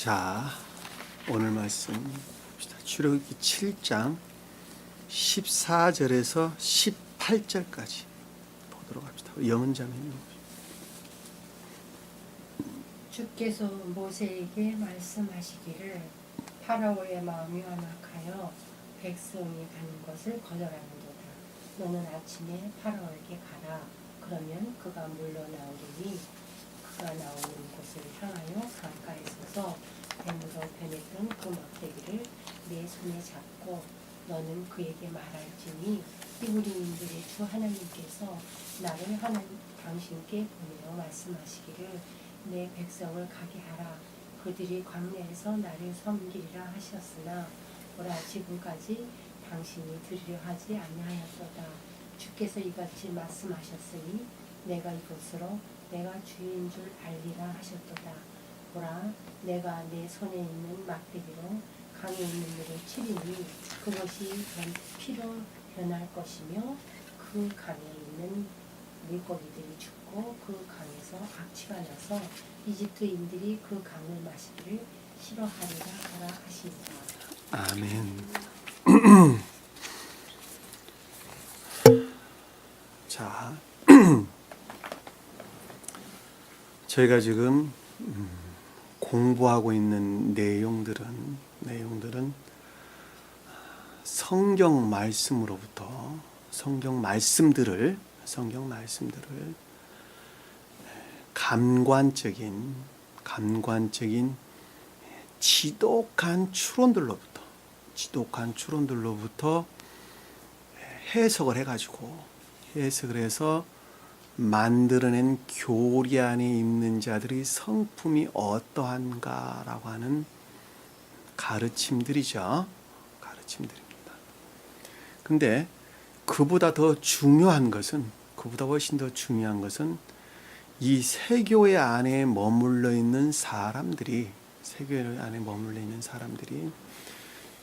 자, 오늘 말씀 봅시다. 출애굽기 7장 14절에서 18절까지 보도록 합시다. 영은자매님. 주께서 모세에게 말씀하시기를 파라오의 마음이 완악하여 백성이 가는 것을 거절하는도다. 너는 아침에 파라오에게 가라. 그러면 그가 물러나오리니 그가 나오는 곳을 향하여 강가에 서서 뱀으로 변했던 그 막대기를 내 손에 잡고 너는 그에게 말할지니 히브리인들의 주 하나님께서 나를 당신께 보내어 말씀하시기를 내 백성을 가게 하라. 그들이 광야에서 나를 섬기리라 하셨으나 보라 지금까지 당신이 들으려 하지 아니하였도다. 주께서 이같이 말씀하셨으니 내가 이것으로 내가 주인 줄 알리라 하셨도다. 보라 내가 내 손에 있는 막대기로 강에 있는 물을 치리니 그것이 피로 변할 것이며 그 강에 있는 물고기들이 죽고 그 강에서 악취가 나서 이집트인들이 그 강을 마시기를 싫어하리라 하라 하시니라. 아멘. 자, 저희가 지금 공부하고 있는 내용들은 성경 말씀으로부터 성경 말씀들을 감관적인 지독한 추론들로부터 해석을 해서 만들어낸 교리 안에 있는 자들의 성품이 어떠한가라고 하는 가르침들입니다. 근데 그보다 훨씬 더 중요한 것은 이 세교회 안에 머물러 있는 사람들이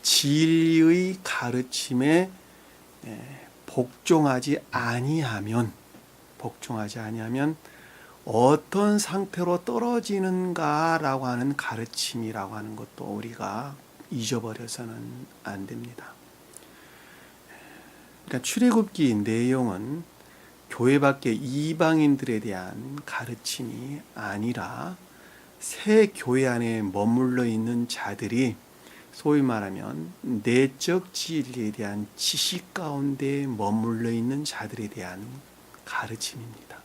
진리의 가르침에 복종하지 아니하면 어떤 상태로 떨어지는가라고 하는 가르침이라고 하는 것도 우리가 잊어버려서는 안 됩니다. 그러니까 출애굽기 내용은 교회 밖의 이방인들에 대한 가르침이 아니라 새 교회 안에 머물러 있는 자들이 소위 말하면 내적 진리에 대한 지식 가운데 머물러 있는 자들에 대한 가르침입니다.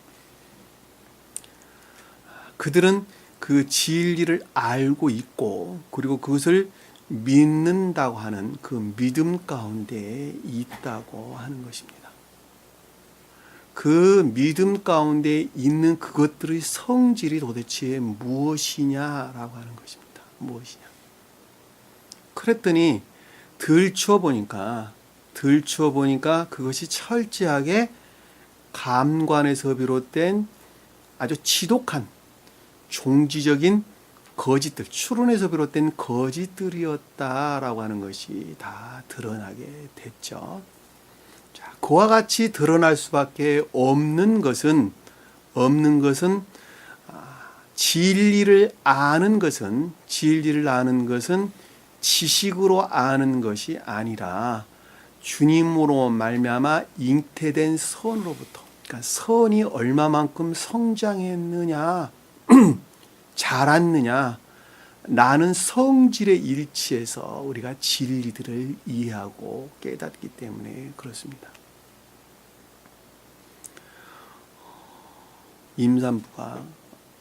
그들은 그 진리를 알고 있고 그리고 그것을 믿는다고 하는 그 믿음 가운데 있다고 하는 것입니다. 그 믿음 가운데 있는 그것들의 성질이 도대체 무엇이냐라고 하는 것입니다. 무엇이냐? 그랬더니 들추어 보니까 그것이 철저하게 감관에서 비롯된 아주 지독한 종지적인 거짓들, 추론에서 비롯된 거짓들이었다라고 하는 것이 다 드러나게 됐죠. 자, 그와 같이 드러날 수밖에 없는 것은 진리를 아는 것은 지식으로 아는 것이 아니라 주님으로 말미암아 잉태된 선으로부터, 그러니까 선이 얼마만큼 성장했느냐, 자랐느냐, 나는 성질의 일치에서 우리가 진리들을 이해하고 깨닫기 때문에 그렇습니다.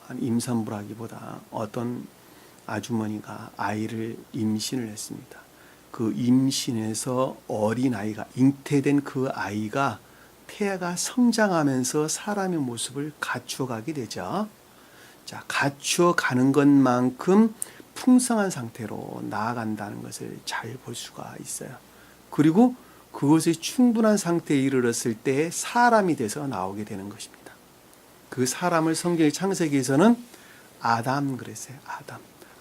임산부라기보다 어떤 아주머니가 아이를 임신을 했습니다. 그 임신에서 어린아이가, 잉태된 그 아이가 태아가 성장하면서 사람의 모습을 갖추어가게 되죠. 자, 갖추어가는 것만큼 풍성한 상태로 나아간다는 것을 잘 볼 수가 있어요. 그리고 그것이 충분한 상태에 이르렀을 때 사람이 돼서 나오게 되는 것입니다. 그 사람을 성경의 창세기에서는 아담 그랬어요.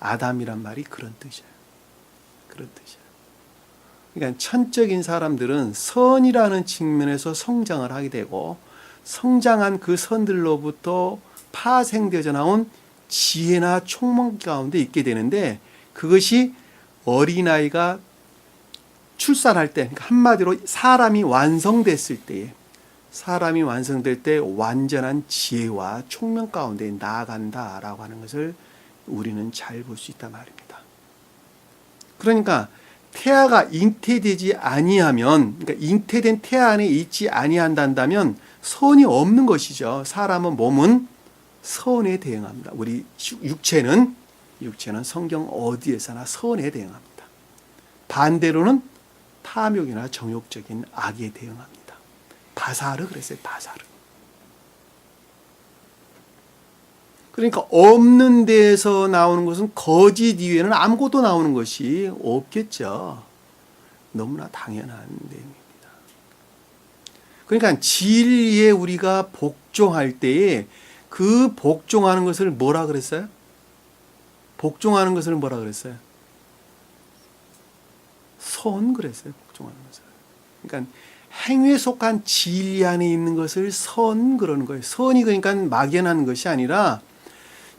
아담이란 말이 그런 뜻이에요. 그러니까 천적인 사람들은 선이라는 측면에서 성장을 하게 되고 성장한 그 선들로부터 파생되어져 나온 지혜나 총명 가운데 있게 되는데, 그것이 어린아이가 출산할 때, 그러니까 한마디로 사람이 완성됐을 때에, 사람이 완성될 때 완전한 지혜와 총명 가운데 나아간다라고 하는 것을 우리는 잘 볼 수 있단 말입니다. 그러니까 태아가 잉태되지 아니하면, 그러니까 잉태된 태아 안에 있지 아니한다면 선이 없는 것이죠. 사람은 몸은 선에 대응합니다. 우리 육체는 성경 어디에서나 선에 대응합니다. 반대로는 탐욕이나 정욕적인 악에 대응합니다. 바사르 그랬어요. 바사르. 그러니까 없는 데에서 나오는 것은 거짓 이외에는 아무것도 나오는 것이 없겠죠. 너무나 당연한 내용입니다. 그러니까 진리에 우리가 복종할 때에 그 복종하는 것을 뭐라 그랬어요? 복종하는 것을 뭐라 그랬어요? 선 그랬어요. 복종하는 것을. 그러니까 행위에 속한 진리 안에 있는 것을 선 그러는 거예요. 선이 그러니까 막연한 것이 아니라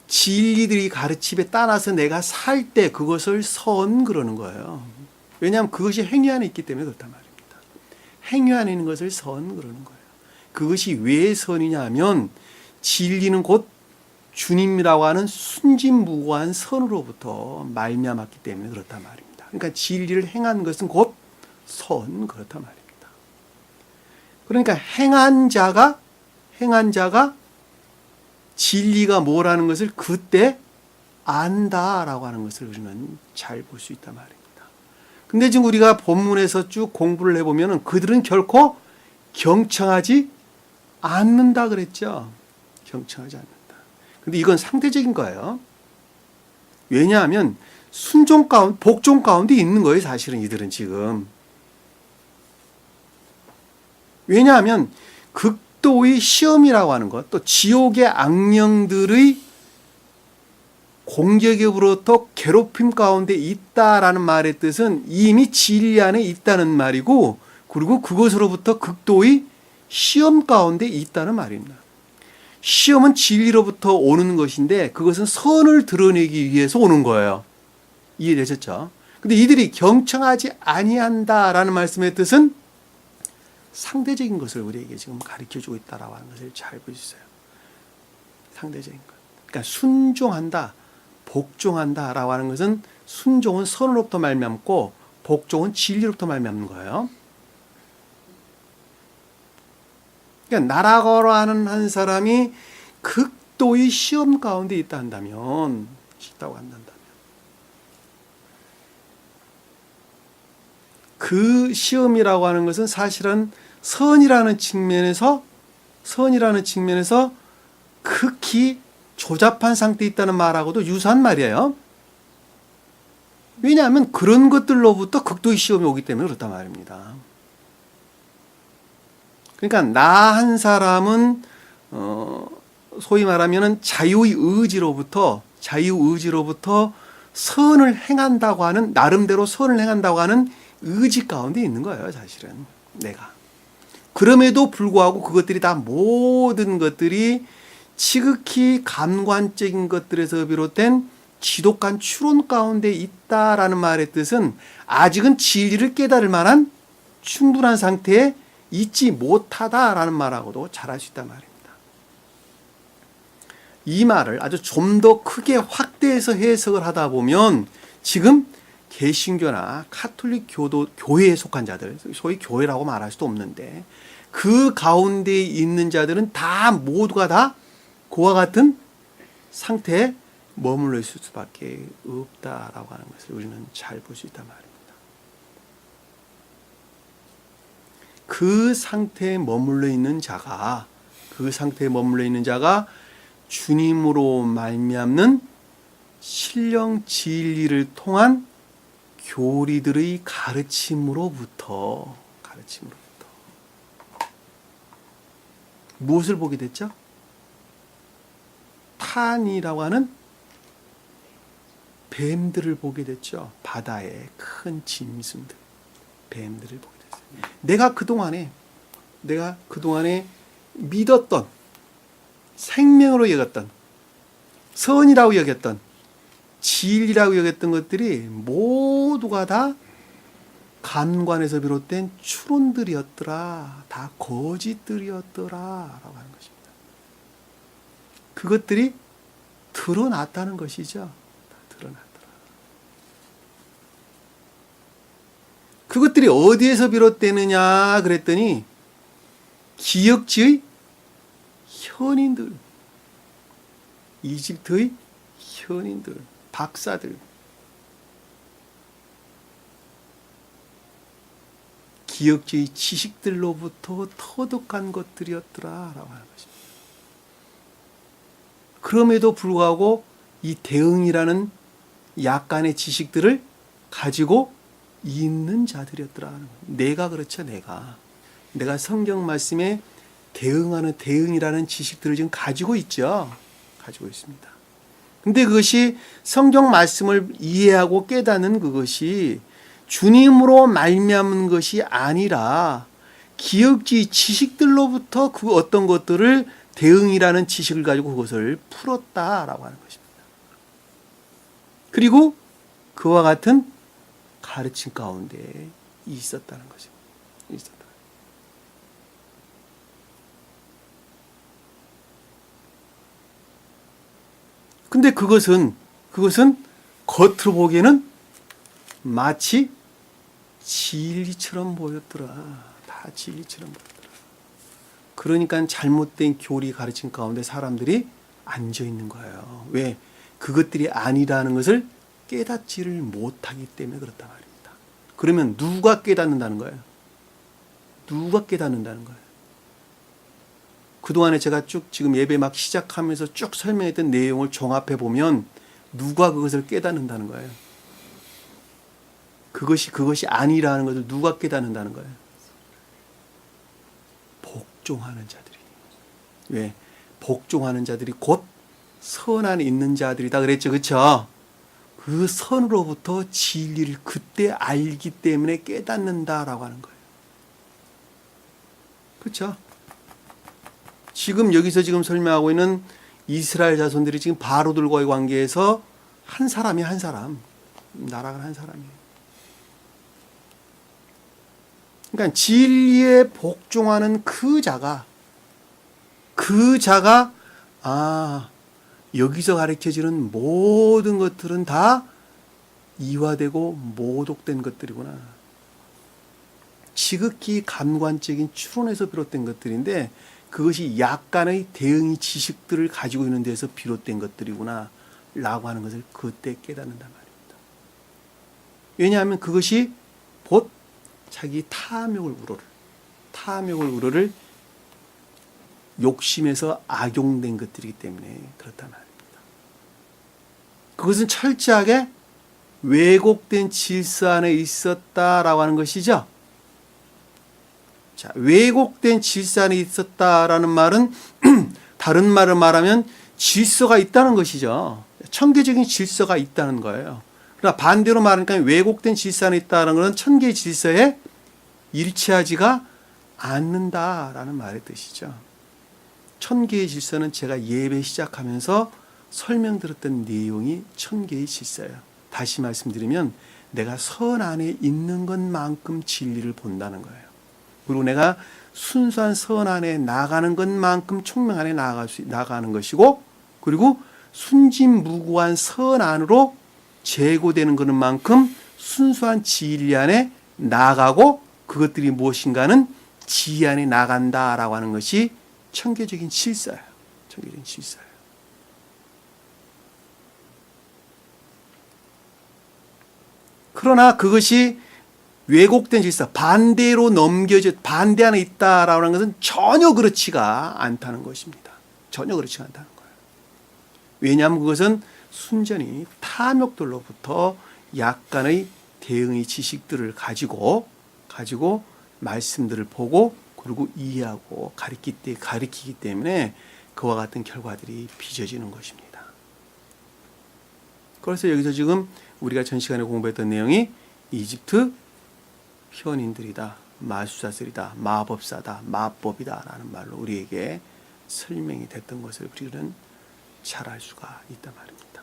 진리들이 가르침에 따라서 내가 살 때 그것을 선 그러는 거예요. 왜냐하면 그것이 행위 안에 있기 때문에 그렇단 말입니다. 행위 안에 있는 것을 선 그러는 거예요. 그것이 왜 선이냐 하면 진리는 곧 주님이라고 하는 순진무구한 선으로부터 말미암았기 때문에 그렇단 말입니다. 그러니까 진리를 행한 것은 곧 선 그렇단 말입니다. 그러니까 행한 자가 진리가 뭐라는 것을 그때 안다라고 하는 것을 우리는 잘 볼 수 있단 말입니다. 근데 지금 우리가 본문에서 쭉 공부를 해보면 그들은 결코 경청하지 않는다 그랬죠. 경청하지 않는다. 근데 이건 상대적인 거예요. 왜냐하면 순종 가운데, 복종 가운데 있는 거예요. 사실은 이들은 지금. 왜냐하면 극도의 시험이라고 하는 것, 또 지옥의 악령들의 공격으로부터 괴롭힘 가운데 있다라는 말의 뜻은 이미 진리 안에 있다는 말이고, 그리고 그것으로부터 극도의 시험 가운데 있다는 말입니다. 시험은 진리로부터 오는 것인데 그것은 선을 드러내기 위해서 오는 거예요. 이해되셨죠? 근데 이들이 경청하지 아니한다라는 말씀의 뜻은 상대적인 것을 우리에게 지금 가르쳐주고 있다라고 하는 것을 잘 볼 수 있어요. 상대적인 것. 그러니까 순종한다, 복종한다라고 하는 것은 순종은 선으로부터 말미암고 복종은 진리로부터 말미암는 거예요. 그러니까 나라거라 하는 한 사람이 극도의 시험 가운데 있다 한다면, 그 시험이라고 하는 것은 사실은 선이라는 측면에서 극히 조잡한 상태에 있다는 말하고도 유사한 말이에요. 왜냐하면 그런 것들로부터 극도의 시험이 오기 때문에 그렇단 말입니다. 그러니까 나 한 사람은 소위 말하면 자유의 의지로부터 선을 행한다고 하는, 나름대로 선을 행한다고 하는 의지 가운데 있는 거예요. 사실은 내가. 그럼에도 불구하고 그것들이 다 모든 것들이 지극히 감관적인 것들에서 비롯된 지독한 추론 가운데 있다라는 말의 뜻은 아직은 진리를 깨달을 만한 충분한 상태에 있지 못하다라는 말하고도 잘 알 수 있단 말입니다. 이 말을 아주 좀 더 크게 확대해서 해석을 하다 보면 지금 개신교나 카톨릭 교회에 속한 자들, 소위 교회라고 말할 수도 없는데 그 가운데 있는 자들은 다 모두가 다 그와 같은 상태에 머물러 있을 수밖에 없다라고 하는 것을 우리는 잘 볼 수 있단 말입니다. 그 상태에 머물러 있는 자가 주님으로 말미암는 신령 진리를 통한 교리들의 가르침으로부터 무엇을 보게 됐죠? 탄이라고 하는 뱀들을 보게 됐죠. 바다의 큰 짐승들, 뱀들을 보게 됐어요. 내가 그동안에 믿었던, 생명으로 여겼던 선이라고 여겼던, 진리라고 여겼던 것들이 모두가 다 간관에서 비롯된 추론들이었더라. 다 거짓들이었더라. 라고 하는 것입니다. 그것들이 드러났다는 것이죠. 다 드러났더라. 그것들이 어디에서 비롯되느냐 그랬더니 기역지의 현인들, 이집트의 현인들, 박사들, 기역지의 지식들로부터 터득한 것들이었더라라고 하는 것입니다. 그럼에도 불구하고 이 대응이라는 약간의 지식들을 가지고 있는 자들이었더라. 내가 그렇죠, 내가 성경 말씀에 대응하는 대응이라는 지식들을 지금 가지고 있죠. 가지고 있습니다. 근데 그것이 성경 말씀을 이해하고 깨닫는 그것이 주님으로 말미암은 것이 아니라 기억지 지식들로부터 그 어떤 것들을 대응이라는 지식을 가지고 그것을 풀었다라고 하는 것입니다. 그리고 그와 같은 가르침 가운데 있었다는 것입니다. 있었다. 근데 그것은 겉으로 보기에는 마치 진리처럼 보였더라. 다 진리처럼 보였더라. 그러니까 잘못된 교리 가르침 가운데 사람들이 앉아 있는 거예요. 왜? 그것들이 아니라는 것을 깨닫지를 못하기 때문에 그렇단 말입니다. 그러면 누가 깨닫는다는 거예요? 누가 깨닫는다는 거예요? 그동안에 제가 쭉 지금 예배 막 시작하면서 쭉 설명했던 내용을 종합해 보면 누가 그것을 깨닫는다는 거예요? 그것이 아니라는 것을 누가 깨닫는다는 거예요? 복종하는 자들이. 왜? 복종하는 자들이 곧 선 안에 있는 자들이다 그랬죠. 그렇죠? 그 선으로부터 진리를 그때 알기 때문에 깨닫는다라고 하는 거예요. 그렇죠? 지금 여기서 지금 설명하고 있는 이스라엘 자손들이 지금 바로들과의 관계에서 한 사람이 한 사람, 나라가 한 사람이에요. 그러니까 진리에 복종하는 그 자가 여기서 가르쳐지는 모든 것들은 다 이화되고 모독된 것들이구나. 지극히 감관적인 추론에서 비롯된 것들인데 그것이 약간의 대응이 지식들을 가지고 있는 데서 비롯된 것들이구나 라고 하는 것을 그때 깨닫는단 말입니다. 왜냐하면 그것이 곧 자기 탐욕을 우러를 욕심에서 악용된 것들이기 때문에 그렇단 말입니다. 그것은 철저하게 왜곡된 질서 안에 있었다라고 하는 것이죠. 자, 왜곡된 질서 안에 있었다라는 말은 다른 말을 말하면 질서가 있다는 것이죠. 천계적인 질서가 있다는 거예요. 그러나 반대로 말하니까 왜곡된 질서 안에 있다는 것은 천계의 질서에 일치하지가 않는다라는 말의 뜻이죠. 천계의 질서는 제가 예배 시작하면서 설명드렸던 내용이 천계의 질서예요. 다시 말씀드리면 내가 선 안에 있는 것만큼 진리를 본다는 거예요. 그리고 내가 순수한 선 안에 나가는 것만큼 총명 안에 나가는 것이고, 그리고 순진무구한 선 안으로 제고되는 것만큼 순수한 진리 안에 나가고 그것들이 무엇인가는 지혜 안에 나간다라고 하는 것이 천계적인 질서예요. 천계적인 질서예요. 그러나 그것이 왜곡된 질서, 반대로 반대 안에 있다라는 것은 전혀 그렇지가 않다는 것입니다. 전혀 그렇지가 않다는 거예요. 왜냐하면 그것은 순전히 탐욕들로부터 약간의 대응의 지식들을 가지고 말씀들을 보고 그리고 이해하고 가리키기 때문에 그와 같은 결과들이 빚어지는 것입니다. 그래서 여기서 지금 우리가 전 시간에 공부했던 내용이 이집트 현인들이다, 마술사들이다, 마법사다, 마법이다 라는 말로 우리에게 설명이 됐던 것을 우리는 잘 알 수가 있단 말입니다.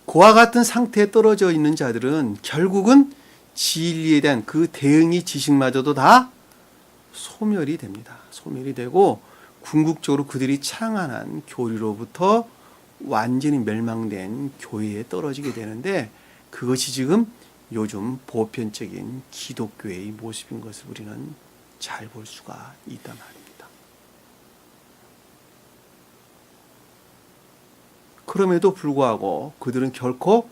그와 같은 상태에 떨어져 있는 자들은 결국은 진리에 대한 그 대응의 지식마저도 다 소멸이 됩니다. 소멸이 되고 궁극적으로 그들이 창안한 교리로부터 완전히 멸망된 교회에 떨어지게 되는데, 그것이 지금 요즘 보편적인 기독교의 모습인 것을 우리는 잘 볼 수가 있단 말입니다. 그럼에도 불구하고 그들은 결코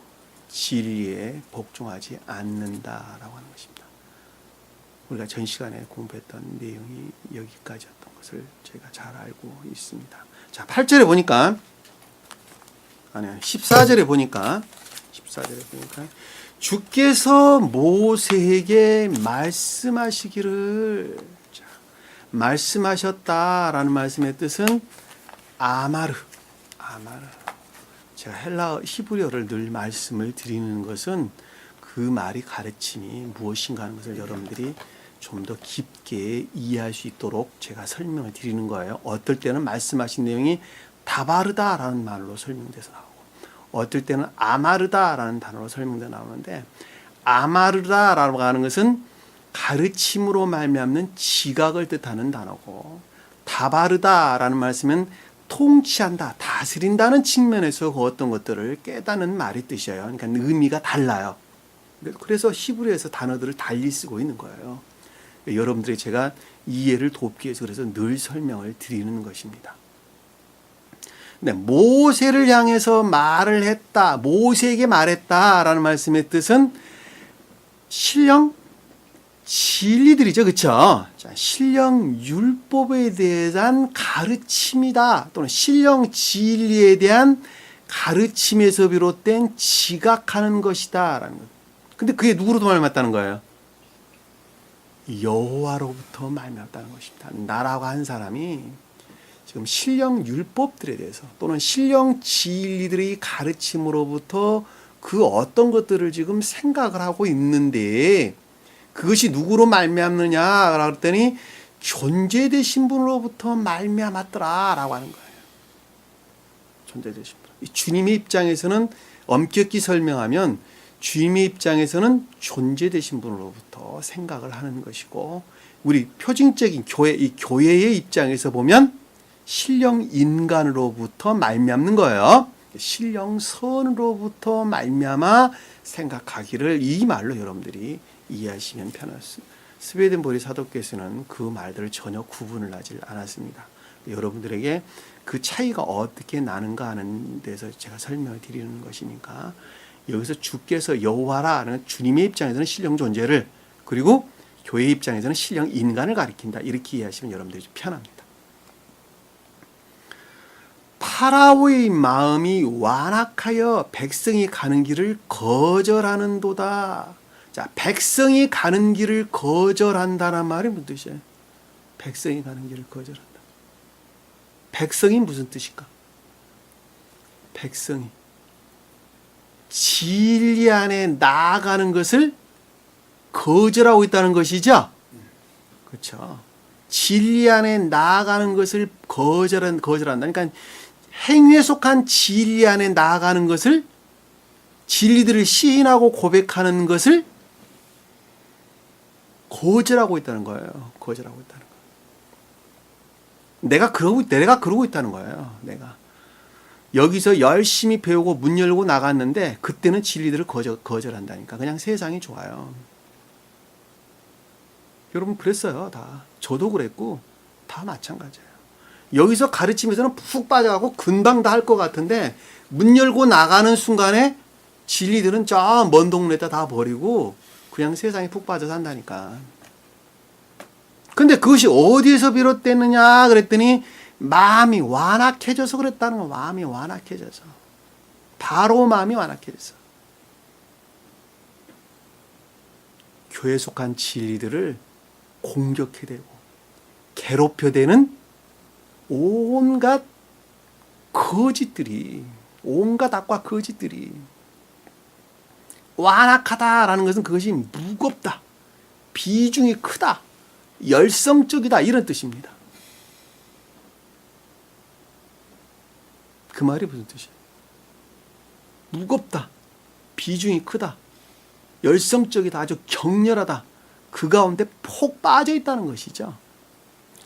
진리에 복종하지 않는다라고 하는 것입니다. 우리가 전 시간에 공부했던 내용이 여기까지였던 것을 저희가 잘 알고 있습니다. 자, 8절에 보니까, 아니요, 14절에 보니까 주께서 모세에게 말씀하시기를, 자, 말씀하셨다라는 말씀의 뜻은 아마르. 제가 헬라어 히브리어를 늘 말씀을 드리는 것은 그 말이 가르침이 무엇인가 하는 것을 여러분들이 좀 더 깊게 이해할 수 있도록 제가 설명을 드리는 거예요. 어떨 때는 말씀하신 내용이 다바르다라는 말로 설명돼서 나오고, 어떨 때는 아마르다라는 단어로 설명돼 나오는데, 아마르다라고 하는 것은 가르침으로 말미암는 지각을 뜻하는 단어고, 다바르다라는 말씀은 통치한다, 다스린다는 측면에서 그 어떤 것들을 깨닫는 말이 뜻이에요. 그러니까 의미가 달라요. 그래서 히브리어에서 단어들을 달리 쓰고 있는 거예요. 여러분들이 제가 이해를 돕기 위해서 그래서 늘 설명을 드리는 것입니다. 네, 모세를 향해서 말을 했다, 모세에게 말했다라는 말씀의 뜻은 신령 진리들이죠, 그렇죠? 자, 신령 율법에 대한 가르침이다, 또는 신령 진리에 대한 가르침에서 비롯된 지각하는 것이다라는 것. 근데 그게 누구로부터 말미암았다는 거예요? 여호와로부터 말미암았다는 것입니다. 나라고 한 사람이 지금 신령 율법들에 대해서 또는 신령 진리들의 가르침으로부터 그 어떤 것들을 지금 생각을 하고 있는데, 그것이 누구로 말미암느냐 그랬더니 존재되신 분으로부터 말미암았더라라고 하는 거예요. 존재되신 분. 주님의 입장에서는 엄격히 설명하면 주님의 입장에서는 존재되신 분으로부터 생각을 하는 것이고, 우리 표징적인 교회, 이 교회의 입장에서 보면 신령 인간으로부터 말미암는 거예요. 신령 선으로부터 말미암아 생각하기를, 이 말로 여러분들이 이해하시면 편하습니다. 스웨덴보리 사도께서는 그 말들을 전혀 구분을 하지 않았습니다. 여러분들에게 그 차이가 어떻게 나는가 하는 데서 제가 설명을 드리는 것이니까, 여기서 주께서 여호와라는 주님의 입장에서는 신령 존재를, 그리고 교회 입장에서는 신령 인간을 가리킨다, 이렇게 이해하시면 여러분들이 좀 편합니다. 파라오의 마음이 완악하여 백성이 가는 길을 거절하는도다. 자, 백성이 가는 길을 거절한다는 말이 무슨 뜻이에요? 백성이 가는 길을 거절한다. 백성이 무슨 뜻일까? 백성이 진리 안에 나아가는 것을 거절하고 있다는 것이죠. 그렇죠. 진리 안에 나아가는 것을 거절한다. 그러니까 행위에 속한 진리 안에 나아가는 것을, 진리들을 시인하고 고백하는 것을 거절하고 있다는 거예요. 거절하고 있다는 거예요. 내가 그러고 있다는 거예요. 내가 여기서 열심히 배우고 문 열고 나갔는데 그때는 진리들을 거절한다니까. 그냥 세상이 좋아요. 여러분 그랬어요. 다. 저도 그랬고 다 마찬가지예요. 여기서 가르치면서는 푹 빠져가고 금방 다 할 것 같은데 문 열고 나가는 순간에 진리들은 저 먼 동네에다 다 버리고 그냥 세상에 푹 빠져 산다니까. 근데 그것이 어디에서 비롯됐느냐 그랬더니 마음이 완악해져서 그랬다는 거. 마음이 완악해져서. 바로 마음이 완악해져서. 교회에 속한 진리들을 공격해대고 괴롭혀대는 온갖 거짓들이, 온갖 악과 거짓들이, 완악하다라는 것은 그것이 무겁다, 비중이 크다, 열성적이다, 이런 뜻입니다. 그 말이 무슨 뜻이에요? 무겁다. 비중이 크다. 열성적이다. 아주 격렬하다. 그 가운데 폭 빠져 있다는 것이죠.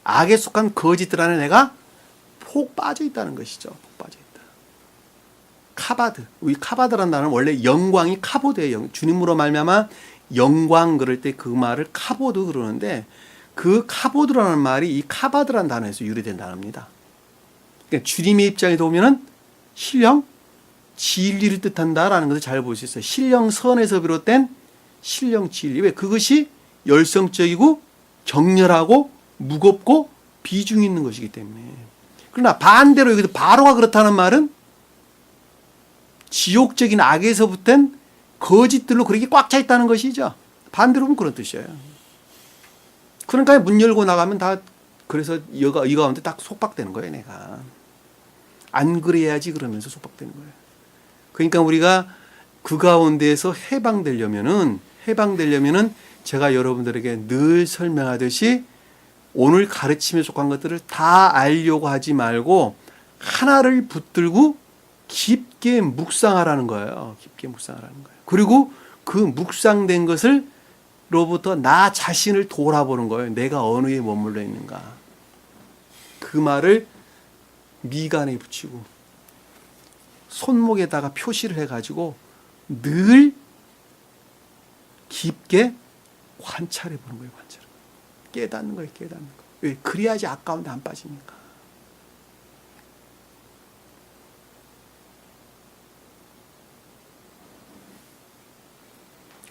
악에 속한 거짓들 안에 내가 폭 빠져 있다는 것이죠. 폭 빠져 있다. 카바드. 이 카바드라는 단어는 원래 영광이 카보드예요. 주님으로 말미암아 영광 그럴 때 그 말을 카보드 그러는데 그 카보드라는 말이 이 카바드라는 단어에서 유래된 단어입니다. 그러니까 주님의 입장에서 보면은 신령 진리를 뜻한다라는 것을 잘 볼 수 있어요. 신령 선에서 비롯된 신령 진리. 왜? 그것이 열성적이고 격렬하고 무겁고 비중이 있는 것이기 때문에. 그러나 반대로 여기서 바로가 그렇다는 말은 지옥적인 악에서부터 거짓들로 그렇게 꽉 차 있다는 것이죠. 반대로 보면 그런 뜻이에요. 그러니까 문 열고 나가면 다 그래서 이 가운데 딱 속박되는 거예요, 내가. 안 그래야지 그러면서 속박되는 거예요. 그러니까 우리가 그 가운데에서 해방되려면은 제가 여러분들에게 늘 설명하듯이 오늘 가르침에 속한 것들을 다 알려고 하지 말고 하나를 붙들고 깊게 묵상하라는 거예요. 깊게 묵상하라는 거예요. 그리고 그 묵상된 것을 로부터 나 자신을 돌아보는 거예요. 내가 어느에 머물러 있는가. 그 말을 미간에 붙이고 손목에다가 표시를 해가지고 늘 깊게 관찰해 보는 거예요. 관찰. 깨닫는 거예요. 깨닫는 거. 왜? 그래야지 아까운데 안 빠지니까.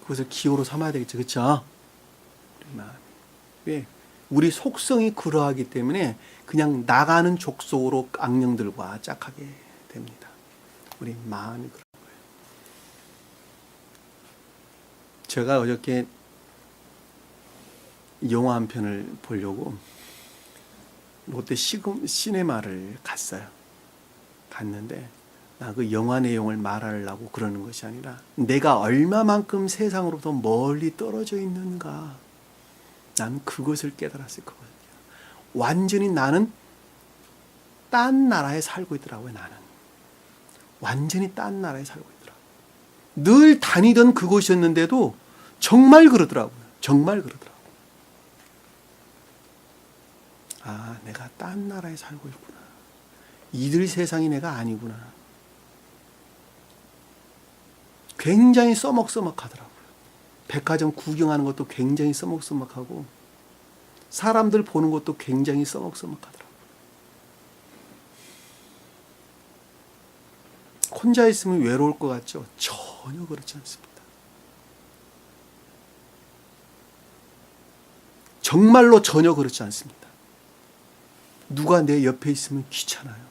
그것을 기호로 삼아야 되겠죠. 그렇죠? 우리 마음이. 왜? 우리 속성이 그러하기 때문에 그냥 나가는 족속으로 악령들과 짝하게 됩니다. 우리 마음이 그런 거예요. 제가 어저께 영화 한 편을 보려고 롯데 시네마를 갔어요. 갔는데 나 그 영화 내용을 말하려고 그러는 것이 아니라 내가 얼마만큼 세상으로부터 멀리 떨어져 있는가. 난 그것을 깨달았을 거거든요. 완전히 나는 딴 나라에 살고 있더라고요. 나는 완전히 딴 나라에 살고 있더라고요. 늘 다니던 그곳이었는데도 정말 그러더라고요. 정말 그러더라고요. 아, 내가 딴 나라에 살고 있구나. 이들 세상이 내가 아니구나. 굉장히 써먹써먹하더라고요. 백화점 구경하는 것도 굉장히 써먹써먹하고 사람들 보는 것도 굉장히 써먹써먹하더라고요. 혼자 있으면 외로울 것 같죠? 전혀 그렇지 않습니다. 정말로 전혀 그렇지 않습니다. 누가 내 옆에 있으면 귀찮아요.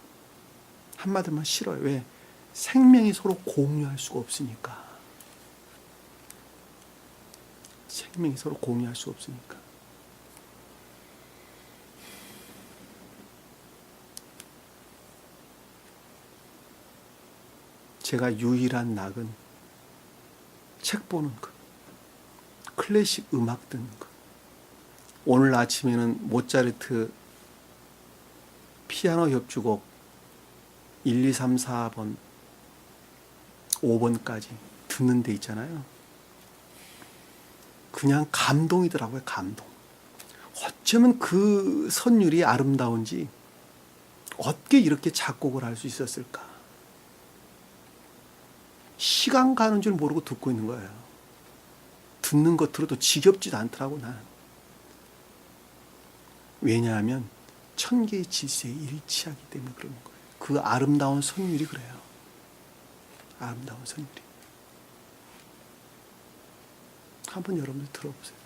한마디만 싫어요. 왜? 생명이 서로 공유할 수가 없으니까. 생명이 서로 공유할 수 없으니까. 제가 유일한 낙은 책 보는 것, 클래식 음악 듣는 것. 오늘 아침에는 모차르트 피아노 협주곡 1, 2, 3, 4번 5번까지 듣는 데 있잖아요. 그냥 감동이더라고요. 감동. 어쩌면 그 선율이 아름다운지 어떻게 이렇게 작곡을 할 수 있었을까. 시간 가는 줄 모르고 듣고 있는 거예요. 듣는 것 들어도 지겹지도 않더라고 나는. 왜냐하면 천개의 질서에 일치하기 때문에 그러는 거예요. 그 아름다운 선율이 그래요. 아름다운 선율이. 한번 여러분들 들어보세요.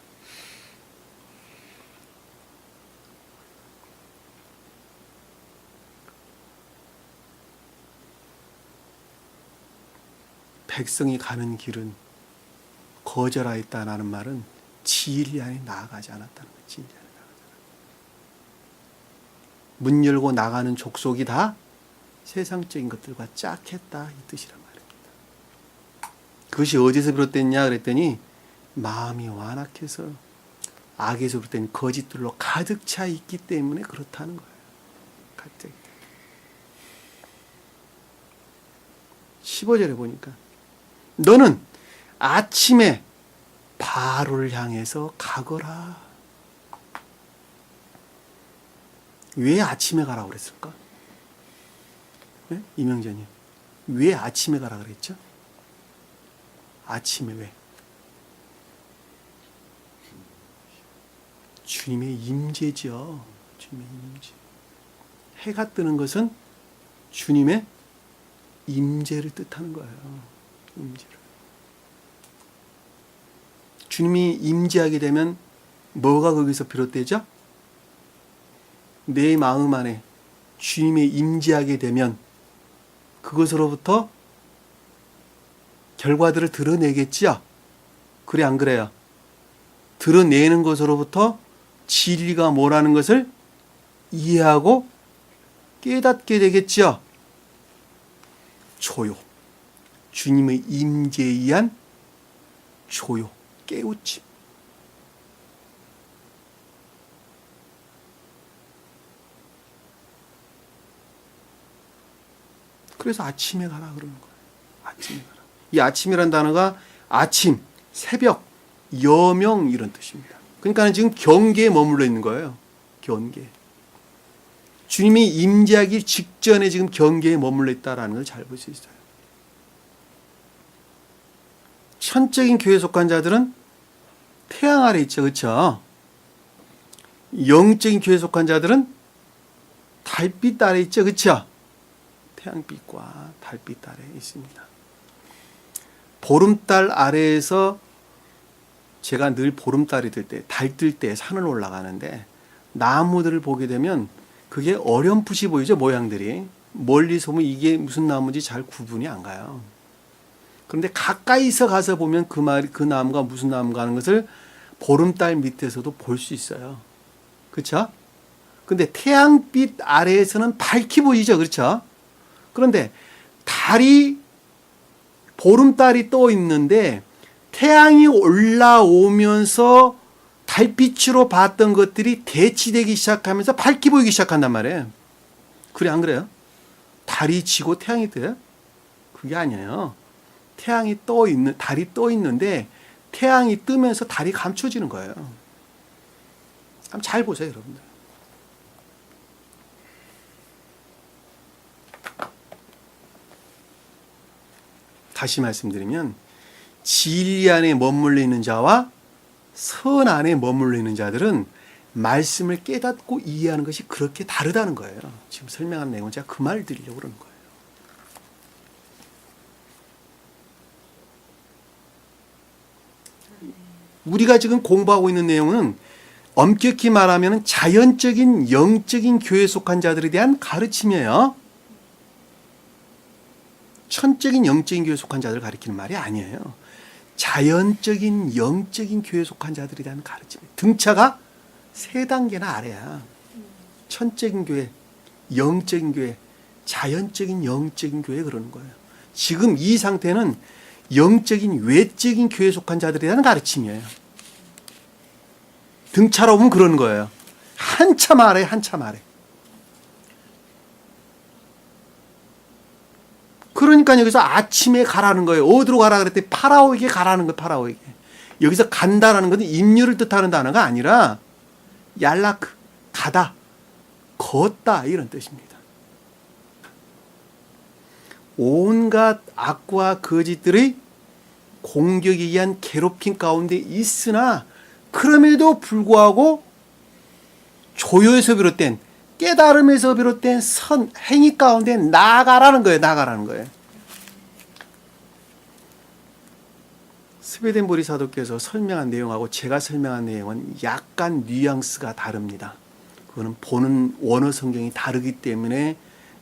백성이 가는 길은 거절하였다라는 말은 진리 안에 나아가지 않았다는 거예요. 진리 안에 나아가지 않았다. 문 열고 나가는 족속이 다 세상적인 것들과 짝했다 이 뜻이란 말입니다. 그것이 어디서 비롯됐냐 그랬더니 마음이 완악해서 악에서 비롯된 거짓들로 가득 차 있기 때문에 그렇다는 거예요. 가득. 15절에 보니까 너는 아침에 바로를 향해서 가거라. 왜 아침에 가라고 그랬을까? 네? 이명재님, 왜 아침에 가라 그랬죠? 아침에 왜? 주님의 임재죠. 주님의 임재. 해가 뜨는 것은 주님의 임재를 뜻하는 거예요. 임재를. 주님이 임재하게 되면 뭐가 거기서 비롯되죠? 내 마음 안에 주님의 임재하게 되면 그것으로부터 결과들을 드러내겠지요. 그래 안 그래요? 드러내는 것으로부터 진리가 뭐라는 것을 이해하고 깨닫게 되겠지요. 조요. 주님의 임재에 의한 조요. 깨우침. 그래서 아침에 가라 그러는 거예요. 아침에 가라. 이 아침이라는 단어가 아침, 새벽, 여명 이런 뜻입니다. 그러니까 지금 경계에 머물러 있는 거예요. 경계. 주님이 임재하기 직전에 지금 경계에 머물러 있다라는 걸 잘 볼 수 있어요. 천적인 교회에 속한 자들은 태양 아래 있죠. 그렇죠? 영적인 교회에 속한 자들은 달빛 아래 있죠. 그렇죠? 태양빛과 달빛 아래 있습니다. 보름달 아래에서 제가 늘 보름달이 들 때, 달 뜰 때 산을 올라가는데 나무들을 보게 되면 그게 어렴풋이 보이죠. 모양들이. 멀리서 보면 이게 무슨 나무인지 잘 구분이 안 가요. 그런데 가까이서 가서 보면 그 나무가 무슨 나무가 하는 것을 보름달 밑에서도 볼 수 있어요. 그렇죠? 근데 태양빛 아래에서는 밝게 보이죠. 그렇죠? 그런데 보름달이 떠 있는데 태양이 올라오면서 달빛으로 봤던 것들이 대치되기 시작하면서 밝게 보이기 시작한단 말이에요. 그래 안 그래요? 달이 지고 태양이 떠요? 그게 아니에요. 달이 떠 있는데 태양이 뜨면서 달이 감춰지는 거예요. 한번 잘 보세요, 여러분들. 다시 말씀드리면 진리 안에 머물러 있는 자와 선 안에 머물러 있는 자들은 말씀을 깨닫고 이해하는 것이 그렇게 다르다는 거예요. 지금 설명한 내용은 제가 그 말을 드리려고 그러는 거예요. 우리가 지금 공부하고 있는 내용은 엄격히 말하면 자연적인 영적인 교회에 속한 자들에 대한 가르침이에요. 천적인 영적인 교회에 속한 자들을 가리키는 말이 아니에요. 자연적인 영적인 교회에 속한 자들에 대한 가르침이에요. 등차가 3단계나 아래야. 천적인 교회, 영적인 교회, 자연적인 영적인 교회 그러는 거예요. 지금 이 상태는 영적인 외적인 교회에 속한 자들에 대한 가르침이에요. 등차로 보면 그러는 거예요. 한참 아래, 한참 아래. 그러니까 여기서 아침에 가라는 거예요. 어디로 가라 그랬더니 파라오에게 가라는 거예요. 파라오에게. 여기서 간다라는 것은 인류를 뜻하는 단어가 아니라 얄라크, 가다, 걷다 이런 뜻입니다. 온갖 악과 거짓들의 공격에 의한 괴롭힘 가운데 있으나 그럼에도 불구하고 조요에서 비롯된 깨달음에서 비롯된 행위 가운데 나아가라는 거예요. 나아가라는 거예요. 스베덴 보리사도께서 설명한 내용하고 제가 설명한 내용은 약간 뉘앙스가 다릅니다. 그거는 보는 원어 성경이 다르기 때문에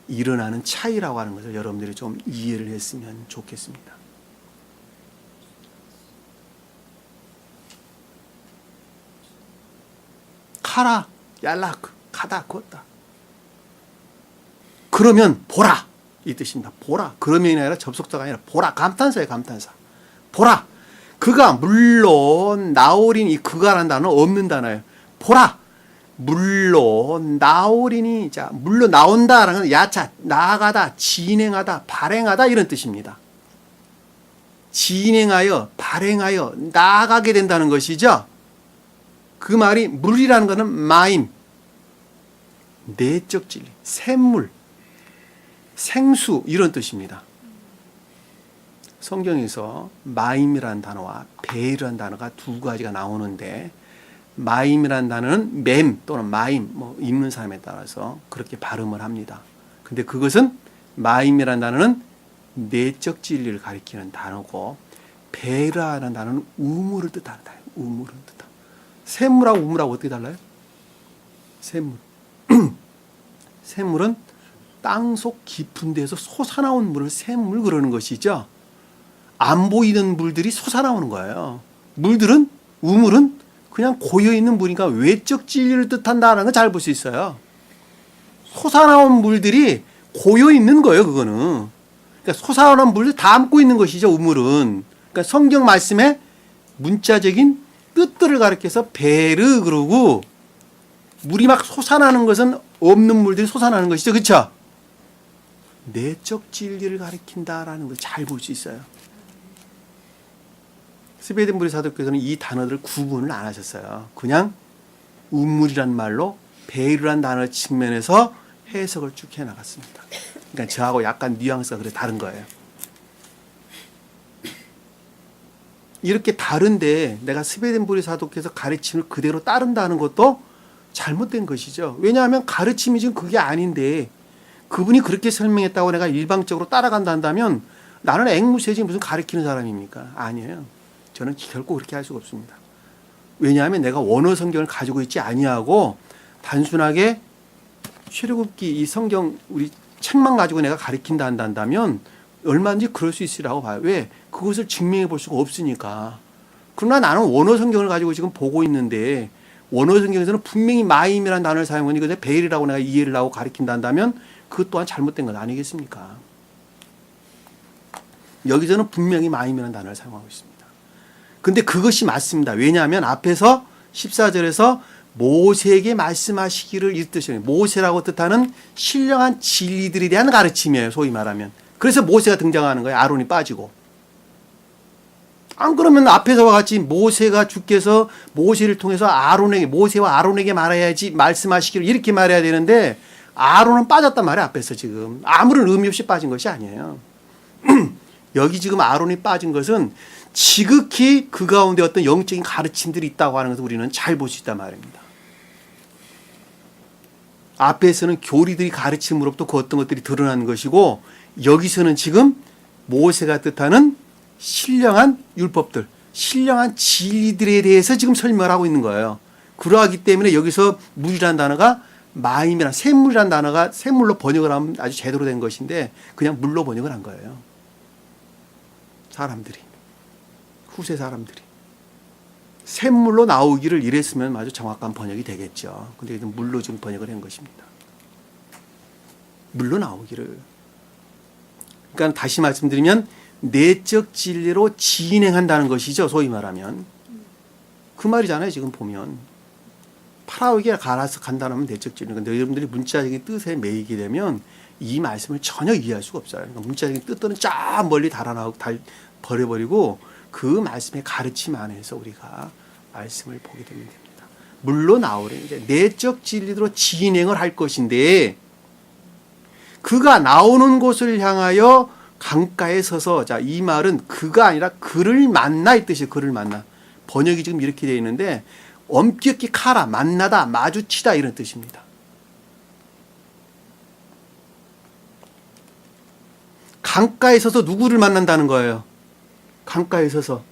일어나는 차이라고 하는 것을 여러분들이 좀 이해를 했으면 좋겠습니다. 가라, 얄라크, 가다, 걷다. 그러면 보라 이 뜻입니다. 보라. 그러면이 아니라 접속사가 아니라 보라. 감탄사예요. 감탄사. 보라. 그가 물론 나오리니 그가라는 단어 없는 단어예요. 보라. 물론 나오리니 자 물론 나온다라는 건 야차 나아가다 진행하다 발행하다 이런 뜻입니다. 진행하여 발행하여 나아가게 된다는 것이죠. 그 말이 물이라는 것은 마임, 내적 진리, 샘물, 생수 이런 뜻입니다. 성경에서 마임이라는 단어와 베이라는 단어가 두 가지가 나오는데 마임이라는 단어는 맴 또는 마임 뭐 읽는 사람에 따라서 그렇게 발음을 합니다. 근데 그것은 마임이라는 단어는 내적 진리를 가리키는 단어고 베라는 단어는 우물을 뜻하는 단어예요. 우물을 뜻하는. 샘물하고 우물하고 어떻게 달라요? 샘물. 샘물은 땅속 깊은 데서 솟아나온 물을 샘물 그러는 것이죠. 안 보이는 물들이 솟아나오는 거예요. 물들은 우물은 그냥 고여있는 물이니까 외적 진리를 뜻한다는 걸 잘 볼 수 있어요. 솟아나온 물들이 고여있는 거예요. 그거는. 그러니까 솟아나온 물을 담고 있는 것이죠. 우물은. 그러니까 성경 말씀에 문자적인 뜻들을 가리켜서 베르 그러고 물이 막 솟아나는 것은 없는 물들이 솟아나는 것이죠. 그렇죠? 내적 진리를 가리킨다라는 걸 잘 볼 수 있어요. 스베덴부리 사도께서는 이 단어들을 구분을 안 하셨어요. 그냥 우물이란 말로 베르란 단어 측면에서 해석을 쭉 해나갔습니다. 그러니까 저하고 약간 뉘앙스가 그래 다른 거예요. 이렇게 다른데 내가 스베덴부리 사도께서 가르침을 그대로 따른다는 것도 잘못된 것이죠. 왜냐하면 가르침이 지금 그게 아닌데 그분이 그렇게 설명했다고 내가 일방적으로 따라간다 한다면 나는 앵무새지 무슨 가르치는 사람입니까? 아니에요. 저는 결코 그렇게 할 수가 없습니다. 왜냐하면 내가 원어 성경을 가지고 있지 아니하고 단순하게 출애굽기 이 성경 우리 책만 가지고 내가 가르친다 한다면 얼마든지 그럴 수 있으라고 봐요. 왜? 그것을 증명해 볼 수가 없으니까. 그러나 나는 원어 성경을 가지고 지금 보고 있는데 원어 성경에서는 분명히 마임이라는 단어를 사용하니 이것을 베일이라고 내가 이해를 하고 가르친다 한다면 그것 또한 잘못된 건 아니겠습니까? 여기서는 분명히 마임이라는 단어를 사용하고 있습니다. 근데 그것이 맞습니다. 왜냐하면 앞에서 14절에서 모세에게 말씀하시기를 이 뜻이에요. 모세라고 뜻하는 신령한 진리들에 대한 가르침이에요. 소위 말하면. 그래서 모세가 등장하는 거예요. 아론이 빠지고. 안 그러면 앞에서와 같이 모세가 주께서 모세를 통해서 아론에게 모세와 아론에게 말해야지 말씀하시기를 이렇게 말해야 되는데 아론은 빠졌단 말이에요. 앞에서 지금. 아무런 의미 없이 빠진 것이 아니에요. 여기 지금 아론이 빠진 것은 지극히 그 가운데 어떤 영적인 가르침들이 있다고 하는 것을 우리는 잘 볼 수 있단 말입니다. 앞에서는 교리들이 가르침으로부터 그 어떤 것들이 드러나는 것이고 여기서는 지금 모세가 뜻하는 신령한 율법들, 신령한 진리들에 대해서 지금 설명을 하고 있는 거예요. 그러하기 때문에 여기서 물이라는 단어가 마임이란 샘물이라는 단어가 샘물로 번역을 하면 아주 제대로 된 것인데 그냥 물로 번역을 한 거예요. 사람들이. 후세 사람들이. 샘물로 나오기를 이랬으면 아주 정확한 번역이 되겠죠. 근데 물로 지금 번역을 한 것입니다. 물로 나오기를. 그러니까 다시 말씀드리면 내적 진리로 진행한다는 것이죠. 소위 말하면. 그 말이잖아요. 지금 보면. 파라오에게 갈아서 간다면 내적 진리. 근데 여러분들이 문자적인 뜻에 매이게 되면 이 말씀을 전혀 이해할 수가 없어요. 그러니까 문자적인 뜻들은 쫙 멀리 버려버리고 그 말씀의 가르침 안에서 우리가 말씀을 보게 되면 됩니다. 물로 나오래. 이제 내적 진리로 진행을 할 것인데 그가 나오는 곳을 향하여 강가에 서서 자, 이 말은 그가 아니라 그를 만나 이 뜻이에요. 그를 만나. 번역이 지금 이렇게 되어 있는데 엄격히 카라 만나다 마주치다 이런 뜻입니다. 강가에 서서 누구를 만난다는 거예요? 강가에 서서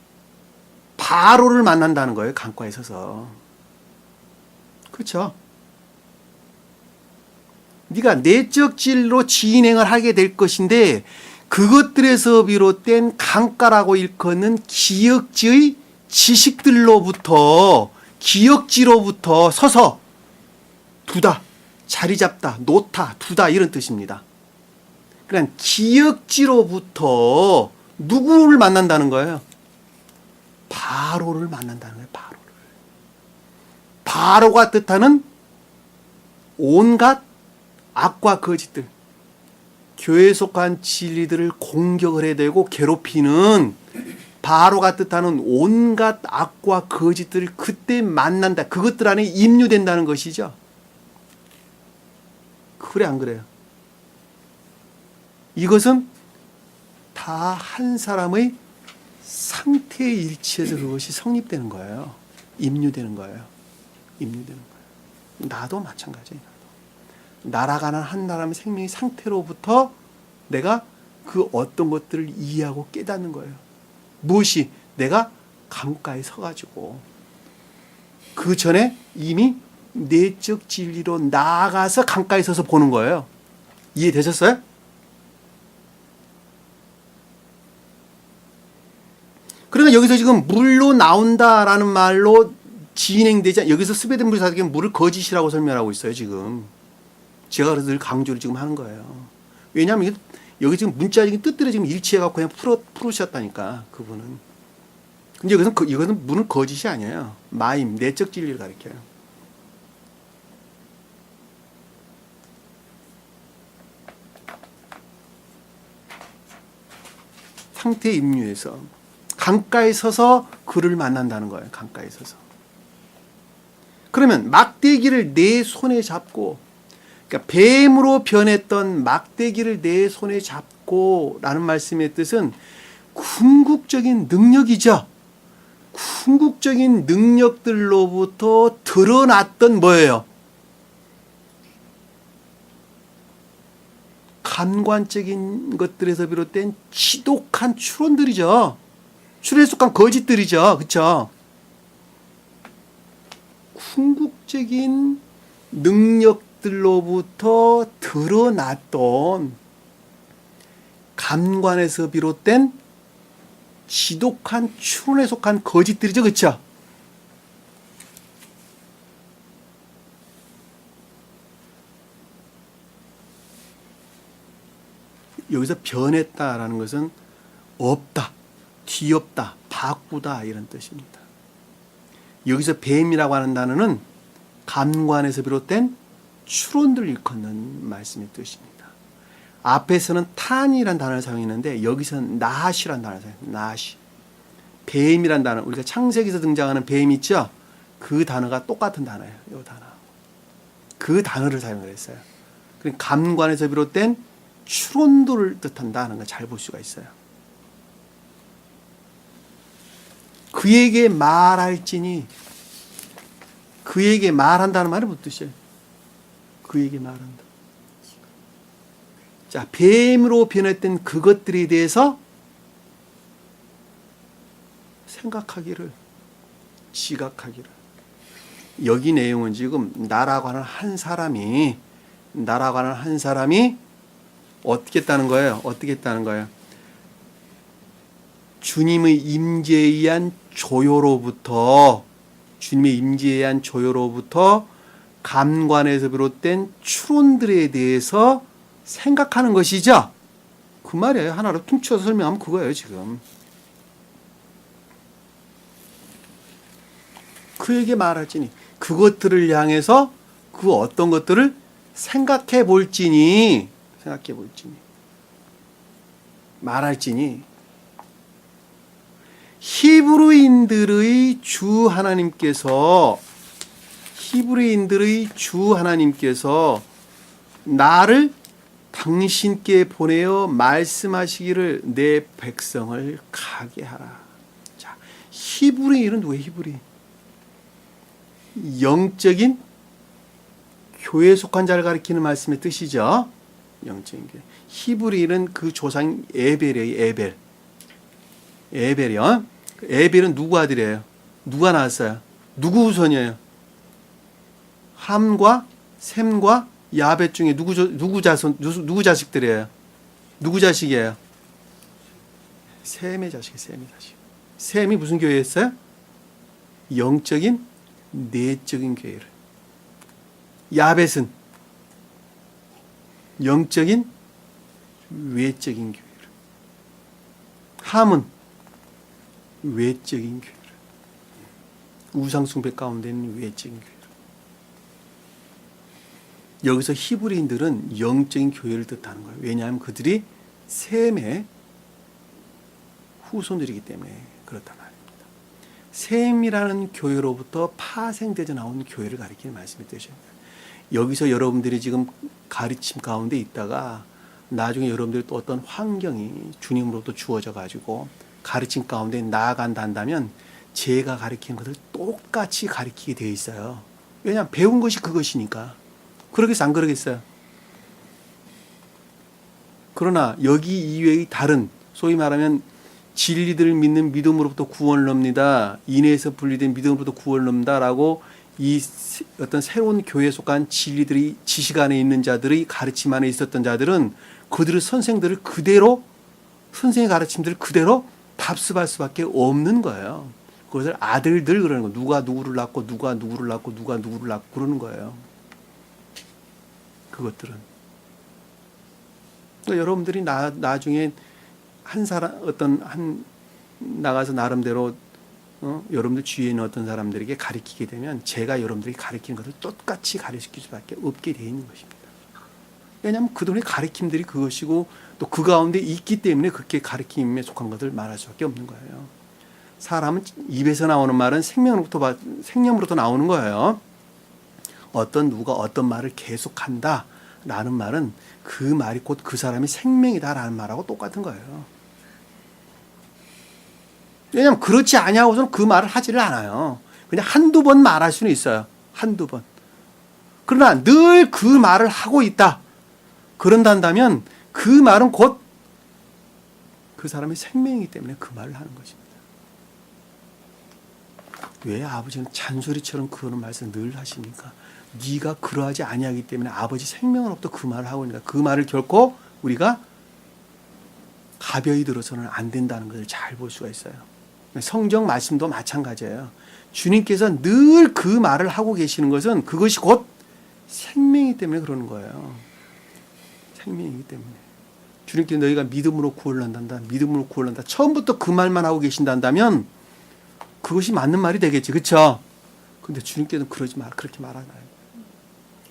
바로를 만난다는 거예요. 강가에 서서. 그렇죠? 네가 내적 진리로 진행을 하게 될 것인데 그것들에서 비롯된 강가라고 일컫는 기억지의 지식들로부터 기억지로부터 서서 두다, 자리 잡다, 놓다, 두다 이런 뜻입니다. 그러니까 기억지로부터 누구를 만난다는 거예요? 바로를 만난다는 거예요. 바로를. 바로가 뜻하는 온갖 악과 거짓들, 교회에 속한 진리들을 공격을 해대고 괴롭히는 바로가 뜻하는 온갖 악과 거짓들을 그때 만난다. 그것들 안에 임류된다는 것이죠. 그래 안 그래요? 이것은 다 한 사람의 상태에 일치해서 그것이 성립되는 거예요. 임류되는 거예요. 임류되는 거예요. 나도 마찬가지예요. 날아가는 한 사람의 생명의 상태로부터 내가 그 어떤 것들을 이해하고 깨닫는 거예요. 무엇이? 내가 강가에 서가지고 그 전에 이미 내적 진리로 나아가서 강가에 서서 보는 거예요. 이해되셨어요? 그러니까 여기서 지금 물로 나온다라는 말로 진행되지 여기서 스베덴 불사에게 물을 거짓이라고 설명하고 있어요. 지금 제가 그래서 늘 강조를 지금 하는 거예요. 왜냐하면 이게 여기 지금 문자적인 뜻대로 지금 일치해갖고 그냥 풀으셨다니까 그분은. 근데 이것은 물은 거짓이 아니에요. 마임 내적 진리를 가리켜요. 상태 임류에서 강가에 서서 그를 만난다는 거예요. 강가에 서서. 그러면 막대기를 내 손에 잡고, 그러니까 뱀으로 변했던 막대기를 내 손에 잡고 라는 말씀의 뜻은 궁극적인 능력이죠. 궁극적인 능력들로부터 드러났던 뭐예요? 감관적인 것들에서 비롯된 지독한 추론들이죠. 추론에 속한 거짓들이죠. 그렇죠? 궁극적인 능력들로부터 드러났던 감관에서 비롯된 지독한 추론에 속한 거짓들이죠. 그렇죠? 여기서 변했다라는 것은 없다, 뒤엎다, 바꾸다 이런 뜻입니다. 여기서 뱀이라고 하는 단어는 감관에서 비롯된 추론들을 일컫는 말씀의 뜻입니다. 앞에서는 탄이라는 단어를 사용했는데 여기서는 나하시라는 단어를 사용해요. 나하시. 뱀이라는 단어, 우리가 창세기에서 등장하는 뱀 있죠? 그 단어가 똑같은 단어예요. 이 단어. 그 단어를 사용을 했어요. 그러니까 감관에서 비롯된 추론도를 뜻한다는 걸 잘 볼 수가 있어요. 그에게 말할지니, 그에게 말한다는 말은 무슨 뜻이에요? 그에게 말한다. 자, 뱀으로 변했던 그것들에 대해서 생각하기를, 지각하기를. 여기 내용은 지금 나라고 하는 한 사람이 어떻게 했다는 거예요? 어떻게 했다는 거예요? 주님의 임재에 의한 조요로부터 감관에서 비롯된 추론들에 대해서 생각하는 것이죠. 그 말이에요. 하나로 퉁쳐서 설명하면 그거예요. 지금 그에게 말할지니, 그것들을 향해서 그 어떤 것들을 생각해 볼지니 말할지니, 히브리인들의 주 하나님께서 나를 당신께 보내어 말씀하시기를 내 백성을 가게 하라. 자, 히브리인은 누구예요? 히브리. 영적인 교회에 속한 자를 가리키는 말씀의 뜻이죠. 영적인 교회. 히브리인은 그 조상 에벨이에요. 에벨이요. 에벨은 누구 아들이에요? 누가 낳았어요? 누구 후손이에요? 함과 셈과 야벳 중에 누구 자식들이에요? 누구 자식이에요? 셈의 자식. 셈이 무슨 교회였어요? 영적인 내적인 교회를. 야벳은 영적인 외적인 교회를. 함은 외적인 교회를. 우상숭배 가운데 있는 외적인 교회를. 여기서 히브리인들은 영적인 교회를 뜻하는 거예요. 왜냐하면 그들이 셈의 후손들이기 때문에 그렇단 말입니다. 셈이라는 교회로부터 파생되어 나온 교회를 가리키는 말씀이 되십니다. 여기서 여러분들이 지금 가르침 가운데 있다가 나중에 여러분들이 또 어떤 환경이 주님으로부터 주어져 가지고 가르침 가운데 나아간다면 제가 가르치는 것을 똑같이 가르치게 되어 있어요. 왜냐하면 배운 것이 그것이니까. 그러겠어 안 그러겠어요? 그러나 여기 이외의 다른 소위 말하면 진리들을 믿는 믿음으로부터 구원을 얻습니다. 인해에서 분리된 믿음으로부터 구원을 얻는다라고 이 어떤 새로운 교회에 속한 진리들이 지식 안에 있는 자들의 가르침 안에 있었던 자들은 그들의 선생들을 그대로 선생의 가르침들을 그대로 답습할 수밖에 없는 거예요. 그것을 아들들 그러는 거예요. 누가 누구를 낳고 누가 누구를 낳고 누가 누구를 낳고 그러는 거예요. 그것들은 그러니까 여러분들이 나중에 한 사람 한 나가서 나름대로 여러분들 주위에 있는 어떤 사람들에게 가르치게 되면 제가 여러분들이 가르치는 것을 똑같이 가르칠 수밖에 없게 되어 있는 것입니다. 왜냐하면 그들의 가르침들이 그것이고 또 그 가운데 있기 때문에 그렇게 가르침에 속한 것을 말할 수밖에 없는 거예요. 사람은 입에서 나오는 말은 생명으로부터 나오는 거예요. 어떤 누가 어떤 말을 계속한다라는 말은 그 말이 곧 그 사람이 생명이다라는 말하고 똑같은 거예요. 왜냐하면 그렇지 아니하고서는 그 말을 하지를 않아요. 그냥 한두 번 말할 수는 있어요. 한두 번. 그러나 늘 그 말을 하고 있다. 그런다면 그 말은 곧 그 사람의 생명이기 때문에 그 말을 하는 것입니다. 왜 아버지는 잔소리처럼 그런 말씀을 늘 하십니까? 네가 그러하지 아니하기 때문에 아버지 생명으로부터 그 말을 하고 있으니까 그 말을 결코 우리가 가벼이 들어서는 안 된다는 것을 잘 볼 수가 있어요. 성경 말씀도 마찬가지예요. 주님께서 늘 그 말을 하고 계시는 것은 그것이 곧 생명이기 때문에 그러는 거예요. 생명이기 때문에. 주님께서 너희가 믿음으로 구원을 한다. 믿음으로 구원을 한다. 처음부터 그 말만 하고 계신다면 그것이 맞는 말이 되겠지. 그렇죠? 근데 주님께서는 그렇게 말하나요?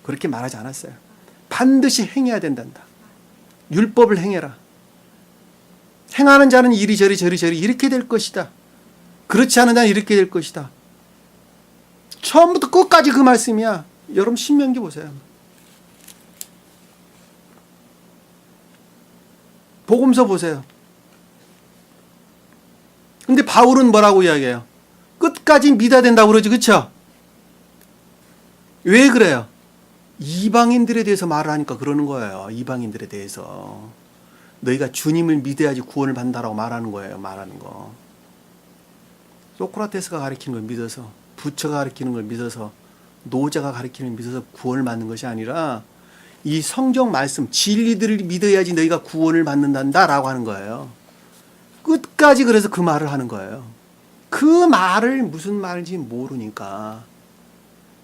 그렇게 말하지 않았어요. 반드시 행해야 된단다. 율법을 행해라. 행하는 자는 이리저리 저리저리 이렇게 될 것이다. 그렇지 않은 자는 이렇게 될 것이다. 처음부터 끝까지 그 말씀이야. 여러분 신명기 보세요. 복음서 보세요. 근데 바울은 뭐라고 이야기해요? 끝까지 믿어야 된다고 그러지. 그렇죠? 왜 그래요? 이방인들에 대해서 말을 하니까 그러는 거예요. 이방인들에 대해서. 너희가 주님을 믿어야지 구원을 받는다라고 말하는 거예요. 말하는 거. 소크라테스가 가르치는 걸 믿어서, 부처가 가르치는 걸 믿어서, 노자가 가르치는 걸 믿어서 구원을 받는 것이 아니라 이 성경 말씀, 진리들을 믿어야지 너희가 구원을 받는다라고 하는 거예요. 끝까지 그래서 그 말을 하는 거예요. 그 말을 무슨 말인지 모르니까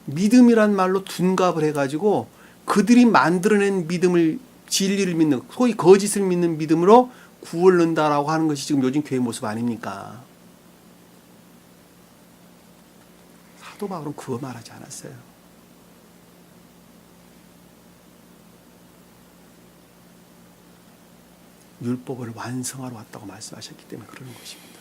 믿음이란 말로 둔갑을 해가지고 그들이 만들어낸 믿음을 진리를 믿는 소위 거짓을 믿는 믿음으로 구원을 얻는다라고 하는 것이 지금 요즘 교회 모습 아닙니까? 사도 바울은 그거 말하지 않았어요. 율법을 완성하러 왔다고 말씀하셨기 때문에 그러는 것입니다.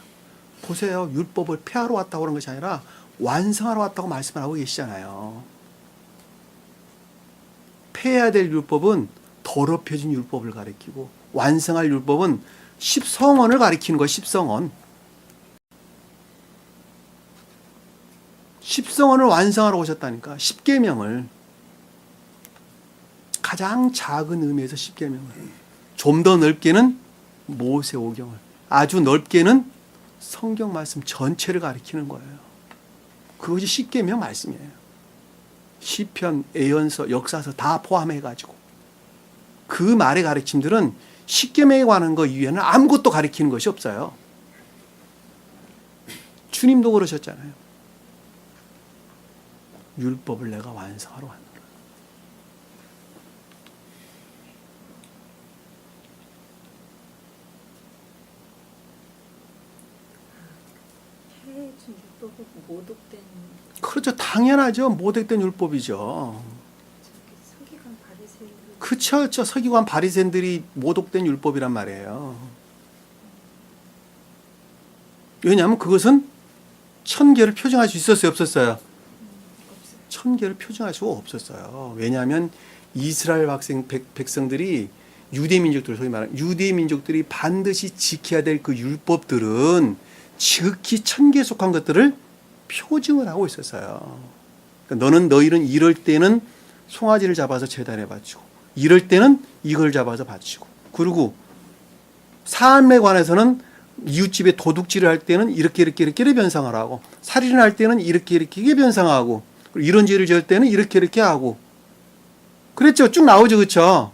보세요. 율법을 폐하러 왔다고 그런 것이 아니라 완성하러 왔다고 말씀을 하고 계시잖아요. 폐해야 될 율법은 더럽혀진 율법을 가리키고 완성할 율법은 십성언을 가리키는 거예요. 십성언. 십성언을 완성하러 오셨다니까. 십계명을. 가장 작은 의미에서 십계명을. 좀 더 넓게는 모세오경을. 아주 넓게는 성경 말씀 전체를 가리키는 거예요. 그것이 십계명 말씀이에요. 시편, 예언서, 역사서 다 포함해가지고. 그 말의 가르침들은 십계명에 관한 것 이외에는 아무것도 가르치는 것이 없어요. 주님도 그러셨잖아요. 율법을 내가 완성하러 왔노라. 해준 율법은 모독된 그렇죠. 당연하죠. 모독된 율법이죠. 서기관 바리새인 그렇죠. 서기관 바리새인들이 모독된 율법이란 말이에요. 왜냐하면 그것은 천계를 표정할 수 있었어요, 없었어요? 없어요. 천계를 표정할 수가 없었어요. 왜냐하면 이스라엘 백성들이 유대 민족들, 소위 말하는 유대 민족들이 반드시 지켜야 될 그 율법들은 지극히 천계에 속한 것들을 표징을 하고 있었어요. 그러니까 너희는 이럴 때는 송아지를 잡아서 제단에 바치고, 이럴 때는 이걸 잡아서 바치고, 그리고 삶에 관해서는 이웃집에 도둑질을 할 때는 이렇게 변상을 하고, 살인을 할 때는 이렇게 변상하고, 그리고 이런 죄를 지을 때는 이렇게 하고, 그랬죠. 쭉 나오죠, 그렇죠?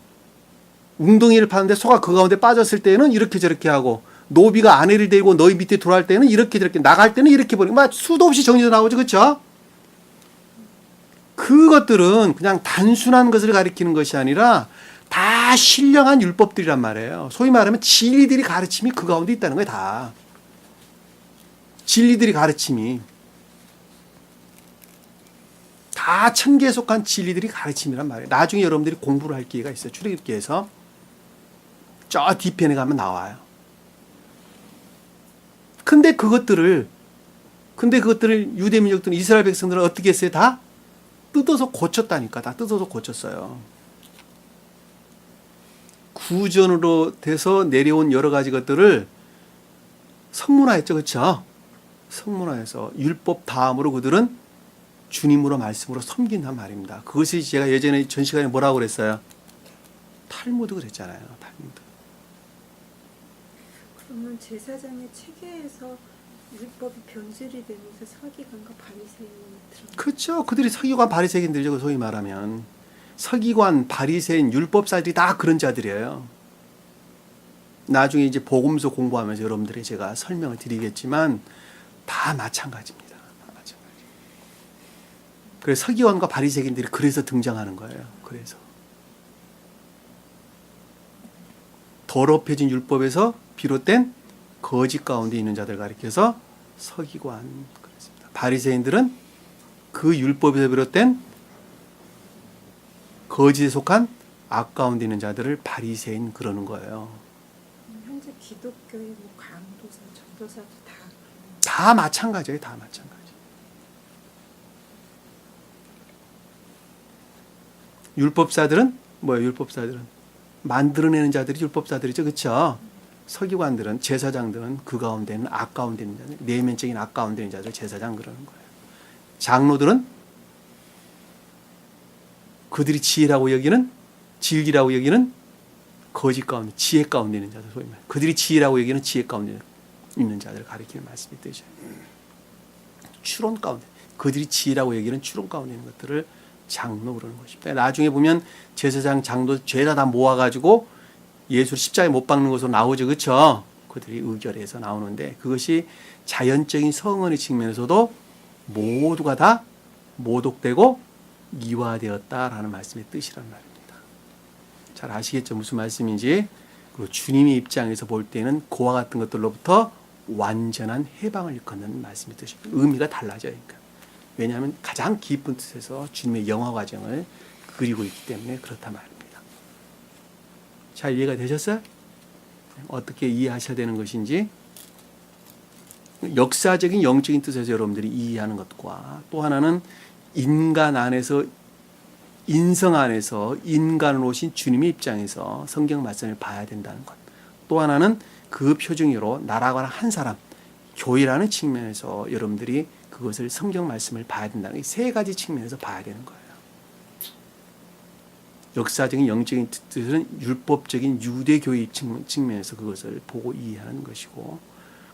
웅덩이를 파는데 소가 그 가운데 빠졌을 때는 이렇게 저렇게 하고, 노비가 아내를 데리고 너희 밑에 돌아갈 때는 이렇게 저렇게, 나갈 때는 이렇게 버리고, 막 수도 없이 정리도 나오죠, 그렇죠? 그것들은 그냥 단순한 것을 가리키는 것이 아니라 다 신령한 율법들이란 말이에요. 소위 말하면 진리들이 가르침이 그 가운데 있다는 거예요, 다. 진리들이 가르침이. 다 천계에 속한 진리들이 가르침이란 말이에요. 나중에 여러분들이 공부를 할 기회가 있어요. 출애굽기에서. 저 뒤편에 가면 나와요. 근데 그것들을 유대 민족들은, 이스라엘 백성들은 어떻게 했어요? 다 뜯어서 고쳤다니까. 다 뜯어서 고쳤어요. 구전으로 돼서 내려온 여러 가지 것들을 성문화했죠. 그렇죠? 성문화해서 율법 다음으로 그들은 주님으로 말씀으로 섬긴단 말입니다. 그것이 제가 예전에 전 시간에 뭐라고 그랬어요? 탈무드 그랬잖아요. 탈무드. 그러면 제사장의 체계에서 율법이 변질이 되면서 서기관과 바리새인이 들어가요. 그렇죠. 그들이 서기관 바리새인들이죠. 소위 말하면 서기관 바리새인 율법사들이 다 그런 자들이에요. 나중에 이제 복음서 공부하면서 여러분들이 제가 설명을 드리겠지만 다 마찬가지입니다. 다 마찬가지. 그래서 서기관과 바리새인들이 그래서 등장하는 거예요. 그래서 더럽혀진 율법에서 비롯된 거짓 가운데 있는 자들 가리켜서 서기관 그랬습니다. 바리새인들은 그 율법에서 비롯된 거짓에 속한 악 가운데 있는 자들을 바리새인 그러는 거예요. 현재 기독교의 뭐 강도사, 전도사도 다 그래요. 다 마찬가지예요. 다 마찬가지. 율법사들은 뭐예요? 율법사들은 만들어내는 자들이 율법사들이죠. 그렇죠? 서기관들은, 제사장들은 그 가운데는 악 가운데 있는 자들, 내면적인 악 가운데 있는 자들 제사장 그러는 거예요. 장로들은 그들이 지혜라고 여기는, 진리라고 여기는 거짓 가운데, 지혜 가운데 있는 자들, 소위 말해. 그들이 지혜라고 여기는 지혜 가운데 있는 자들을 가리키는 말씀이 뜻이에요. 추론 가운데, 그들이 지혜라고 여기는 추론 가운데 있는 것들을 장로 그러는 것입니다. 나중에 보면 제사장, 장로 죄다 다 모아가지고 예수를 십자가에 못 박는 것으로 나오죠. 그렇죠? 그들이 의결해서 나오는데 그것이 자연적인 성언의 측면에서도 모두가 다 모독되고 미화되었다라는 말씀의 뜻이란 말입니다. 잘 아시겠죠? 무슨 말씀인지. 그리고 주님의 입장에서 볼 때는 그와 같은 것들로부터 완전한 해방을 일컫는 말씀의 뜻이 의미가 달라져요. 그러니까. 왜냐하면 가장 깊은 뜻에서 주님의 영화 과정을 그리고 있기 때문에 그렇단 말입니다. 잘 이해가 되셨어요? 어떻게 이해하셔야 되는 것인지 역사적인 영적인 뜻에서 여러분들이 이해하는 것과 또 하나는 인간 안에서 인성 안에서 인간으로 오신 주님의 입장에서 성경 말씀을 봐야 된다는 것. 또 하나는 그 표징으로 나라고 하는 한 사람 교회라는 측면에서 여러분들이 그것을 성경 말씀을 봐야 된다는 이 세 가지 측면에서 봐야 되는 거예요. 역사적인 영적인 뜻은 율법적인 유대교의 측면에서 그것을 보고 이해하는 것이고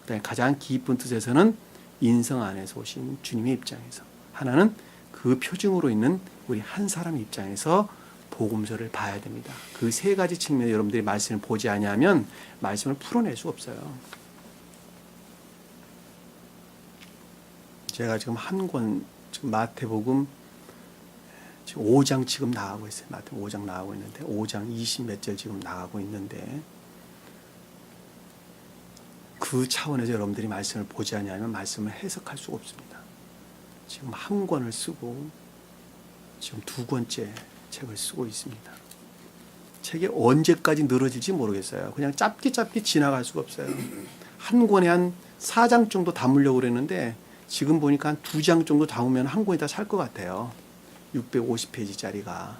그다음에 가장 깊은 뜻에서는 인성 안에서 오신 주님의 입장에서 하나는 그 표징으로 있는 우리 한 사람의 입장에서 복음서를 봐야 됩니다. 그 세 가지 측면에 여러분들이 말씀을 보지 아니하면 말씀을 풀어낼 수 없어요. 제가 지금 한 권 지금 마태복음 지금 5장 지금 나가고 있어요. 마태복음 5장 나가고 있는데 5장 20 몇 절 지금 나가고 있는데 그 차원에서 여러분들이 말씀을 보지 않으면 말씀을 해석할 수가 없습니다. 지금 한 권을 쓰고 지금 두 권째 책을 쓰고 있습니다. 책이 언제까지 늘어질지 모르겠어요. 그냥 짧게 지나갈 수가 없어요. 한 권에 한 4장 정도 담으려고 그랬는데 지금 보니까 한 2장 정도 담으면 한 권이 다 살 것 같아요. 650페이지짜리가.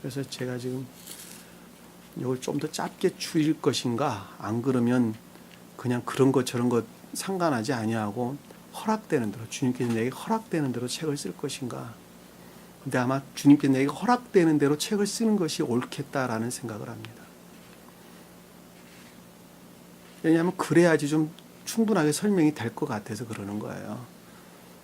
그래서 제가 지금 이걸 좀 더 짧게 줄일 것인가, 안 그러면 그냥 그런 것 저런 것 상관하지 아니하고 허락되는 대로, 주님께서 내게 허락되는 대로 책을 쓸 것인가. 근데 아마 주님께서 내게 허락되는 대로 책을 쓰는 것이 옳겠다라는 생각을 합니다. 왜냐하면 그래야지 좀 충분하게 설명이 될 것 같아서 그러는 거예요.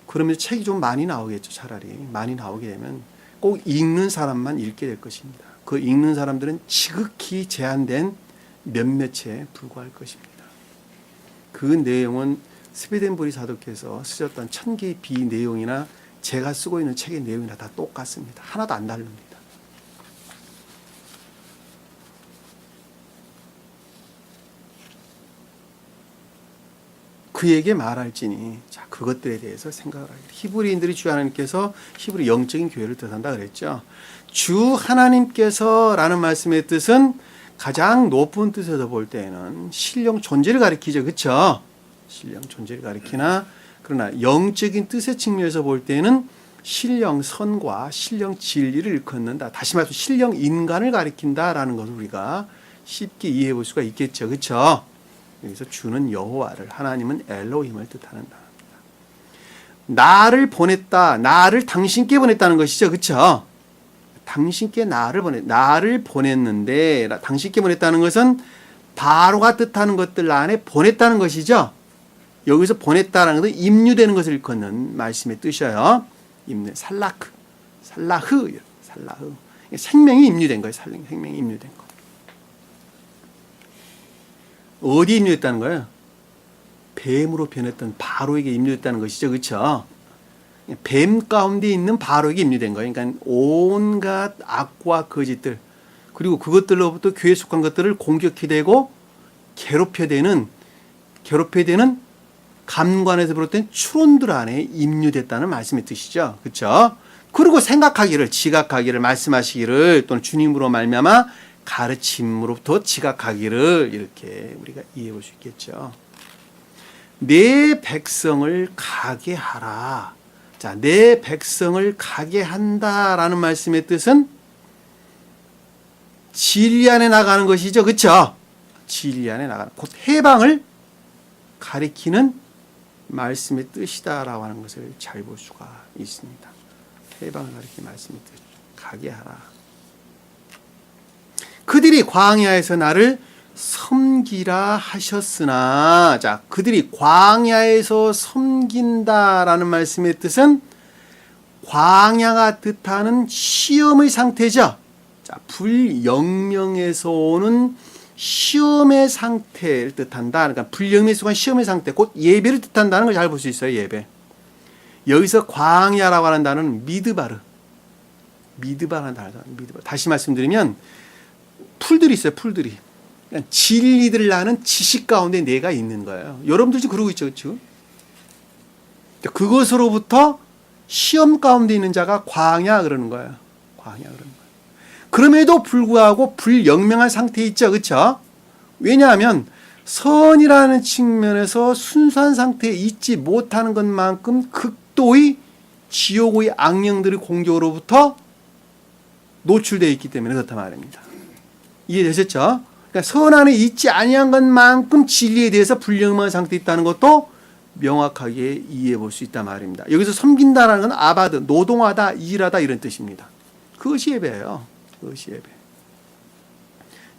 그러면 책이 좀 많이 나오겠죠. 차라리 많이 나오게 되면 꼭 읽는 사람만 읽게 될 것입니다. 그 읽는 사람들은 지극히 제한된 몇몇에 불과할 것입니다. 그 내용은 스웨덴보리 사도께서 쓰셨던 천계의 비 내용이나 제가 쓰고 있는 책의 내용이나 다 똑같습니다. 하나도 안 다릅니다. 그에게 말할지니, 자, 그것들에 대해서 생각을 하겠다. 히브리인들이 주 하나님께서 히브리 영적인 교회를 뜻한다 그랬죠. 주 하나님께서라는 말씀의 뜻은 가장 높은 뜻에서 볼 때에는 신령 존재를 가리키죠. 그렇죠? 신령 존재를 가리키나, 그러나 영적인 뜻의 측면에서 볼 때는 신령 선과 신령 진리를 일컫는다. 다시 말해서 신령 인간을 가리킨다라는 것을 우리가 쉽게 이해해 볼 수가 있겠죠. 그렇죠? 여기서 주는 여호와를, 하나님은 엘로힘을 뜻하는 단어입니다. 나를 보냈다, 나를 당신께 보냈다는 것이죠. 그렇죠? 당신께 나를 보냈는데, 당신께 보냈다는 것은 바로가 뜻하는 것들 안에 보냈다는 것이죠. 여기서 보냈다는 것은 임유되는 것을 일컫는 말씀의 뜻이에요. 임유, 살라흐. 생명이 임유된 거예요. 생명이 임유된 거. 어디에 임유했다는 거예요? 뱀으로 변했던 바로에게 임유했다는 것이죠. 그렇죠? 뱀 가운데 있는 바로에게 임유된 거예요. 그러니까 온갖 악과 거짓들, 그리고 그것들로부터 교회에 속한 것들을 공격해 대고 괴롭혀야 되는 감관에서 비롯된 추론들 안에 임유됐다는 말씀의 뜻이죠. 그렇죠? 그리고 생각하기를, 지각하기를, 말씀하시기를, 또는 주님으로 말미암아 가르침으로부터 지각하기를, 이렇게 우리가 이해해 볼 수 있겠죠. 내 백성을 가게 하라. 자, 내 백성을 가게 한다라는 말씀의 뜻은 진리 안에 나가는 것이죠. 그렇죠? 진리 안에 나가는, 곧 해방을 가리키는 말씀의 뜻이다라고 하는 것을 잘 볼 수가 있습니다. 해방을 가리키는 말씀의 뜻, 가게 하라. 그들이 광야에서 나를 섬기라 하셨으나, 자, 그들이 광야에서 섬긴다라는 말씀의 뜻은 광야가 뜻하는 시험의 상태죠. 자, 불영명에서 오는 시험의 상태를 뜻한다. 그러니까 불영명에 속한 시험의 상태, 곧 예배를 뜻한다는 걸 잘 볼 수 있어요. 예배. 여기서 광야라고 하는 단어는 미드바르라는 단어다. 미드바르. 다시 말씀드리면 풀들이 있어요. 풀들이. 그러니까 진리들을 아는 지식 가운데 내가 있는 거예요. 여러분들 지금 그러고 있죠. 그렇죠? 그것으로부터 시험 가운데 있는 자가 광야 그러는 거예요. 광야 그러는 거예요. 그럼에도 불구하고 불영명한 상태에 있죠. 그렇죠? 왜냐하면 선이라는 측면에서 순수한 상태에 있지 못하는 것만큼 극도의 지옥의 악령들의 공격으로부터 노출되어 있기 때문에 그렇단 말입니다. 이해되셨죠? 그러니까 선 안에 있지 아니한 것만큼 진리에 대해서 불영명한 상태에 있다는 것도 명확하게 이해해 볼 수 있단 말입니다. 여기서 섬긴다는 건 아바드, 노동하다, 일하다 이런 뜻입니다. 그것이 예배예요. 그것이 예배.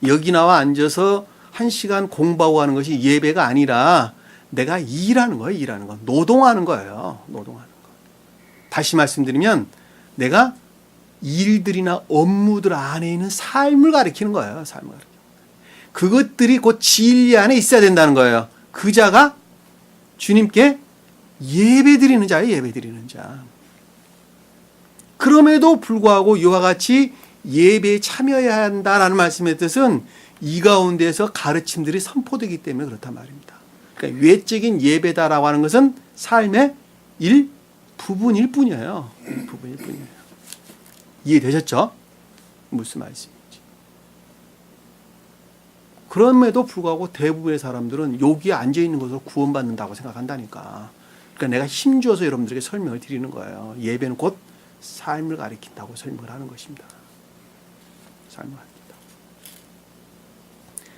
여기 나와 앉아서 1시간 공부하고 하는 것이 예배가 아니라 내가 일하는 거예요. 일하는 거. 노동하는 거예요. 노동하는 거. 다시 말씀드리면 내가 일들이나 업무들 안에 있는 삶을 가리키는 거예요. 삶을 가리키는 거예요. 그것들이 곧 진리 안에 있어야 된다는 거예요. 그 자가 주님께 예배드리는 자예요. 예배드리는 자. 그럼에도 불구하고 이와 같이 예배에 참여해야 한다라는 말씀의 뜻은 이 가운데서 가르침들이 선포되기 때문에 그렇단 말입니다. 그러니까 외적인 예배다라고 하는 것은 삶의 일부분일 뿐이에요. 일부분일 뿐이에요. 이해되셨죠? 무슨 말씀인지. 그럼에도 불구하고 대부분의 사람들은 여기에 앉아 있는 것으로 구원받는다고 생각한다니까. 그러니까 내가 힘줘서 여러분들에게 설명을 드리는 거예요. 예배는 곧 삶을 가리킨다고 설명을 하는 것입니다. 삶을 가리킨다.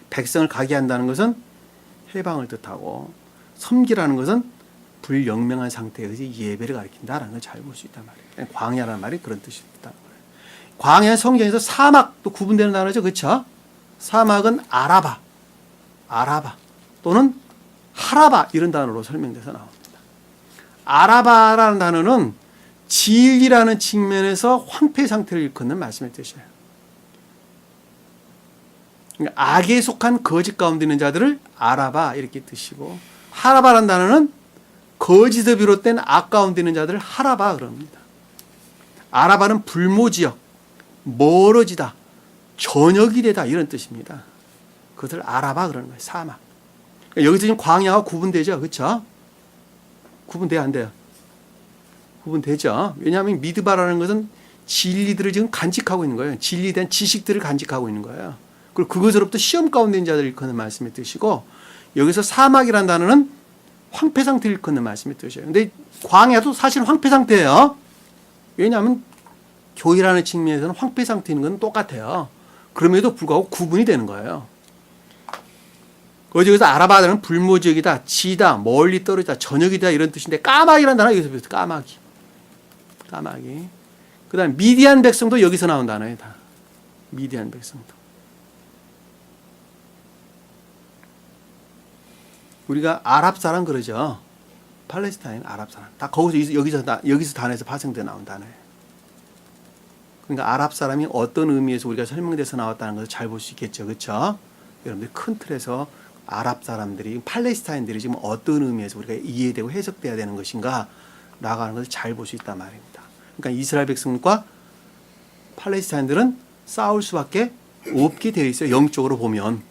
백성을 가게 한다는 것은 해방을 뜻하고, 섬기라는 것은 불영명한 상태에서 예배를 가리킨다라는 걸 잘 볼 수 있단 말이에요. 광야라는 말이 그런 뜻이 있다는 거예요. 광야는 성경에서 사막도 구분되는 단어죠. 그렇죠? 사막은 아라바 또는 하라바 이런 단어로 설명돼서 나옵니다. 아라바라는 단어는 진리라는 측면에서 황폐 상태를 일컫는 말씀의 뜻이에요. 그러니까 악에 속한 거짓 가운데 있는 자들을 아라바 이렇게 뜻이고, 하라바라는 단어는 거짓에 비롯된 악 가운데 있는 자들을 하라바 그럽니다. 아라바는 불모지역, 멀어지다, 전역이 되다 이런 뜻입니다. 그것을 아라바 그러는 거예요. 사막. 그러니까 여기서 지금 광야와 구분되죠. 그렇죠? 구분돼야 안 돼요? 구분되죠. 왜냐하면 미드바라는 것은 진리들을 지금 간직하고 있는 거예요. 진리에 대한 지식들을 간직하고 있는 거예요. 그리고 그것으로부터 시험 가운데 있는 자들을 일컫는 말씀의 뜻이고, 여기서 사막이라는 단어는 황폐 상태를 일컫는 말씀의 뜻이에요. 근데 광야도 사실 황폐 상태예요. 왜냐하면 교회라는 측면에서는 황폐 상태인 건 똑같아요. 그럼에도 불구하고 구분이 되는 거예요. 여기서 아라바다는 불모지역이다, 지다, 멀리 떨어지다, 저녁이다 이런 뜻인데, 까마귀라는 단어가 여기서 배웠어요. 까마귀. 그 다음에 미디안 백성도 여기서 나온 단어예요. 다. 미디안 백성도. 우리가 아랍 사람 그러죠. 팔레스타인 아랍 사람. 다 거기서 여기서 단어에서 파생돼 나온 단어예요. 그러니까 아랍 사람이 어떤 의미에서 우리가 설명돼서 나왔다는 것을 잘 볼 수 있겠죠. 그렇죠? 여러분들 큰 틀에서 아랍 사람들이, 팔레스타인들이 지금 어떤 의미에서 우리가 이해되고 해석돼야 되는 것인가 나가는 것을 잘 볼 수 있단 말입니다. 그러니까 이스라엘 백성과 팔레스타인들은 싸울 수밖에 없게 되어 있어요. 영적으로 보면.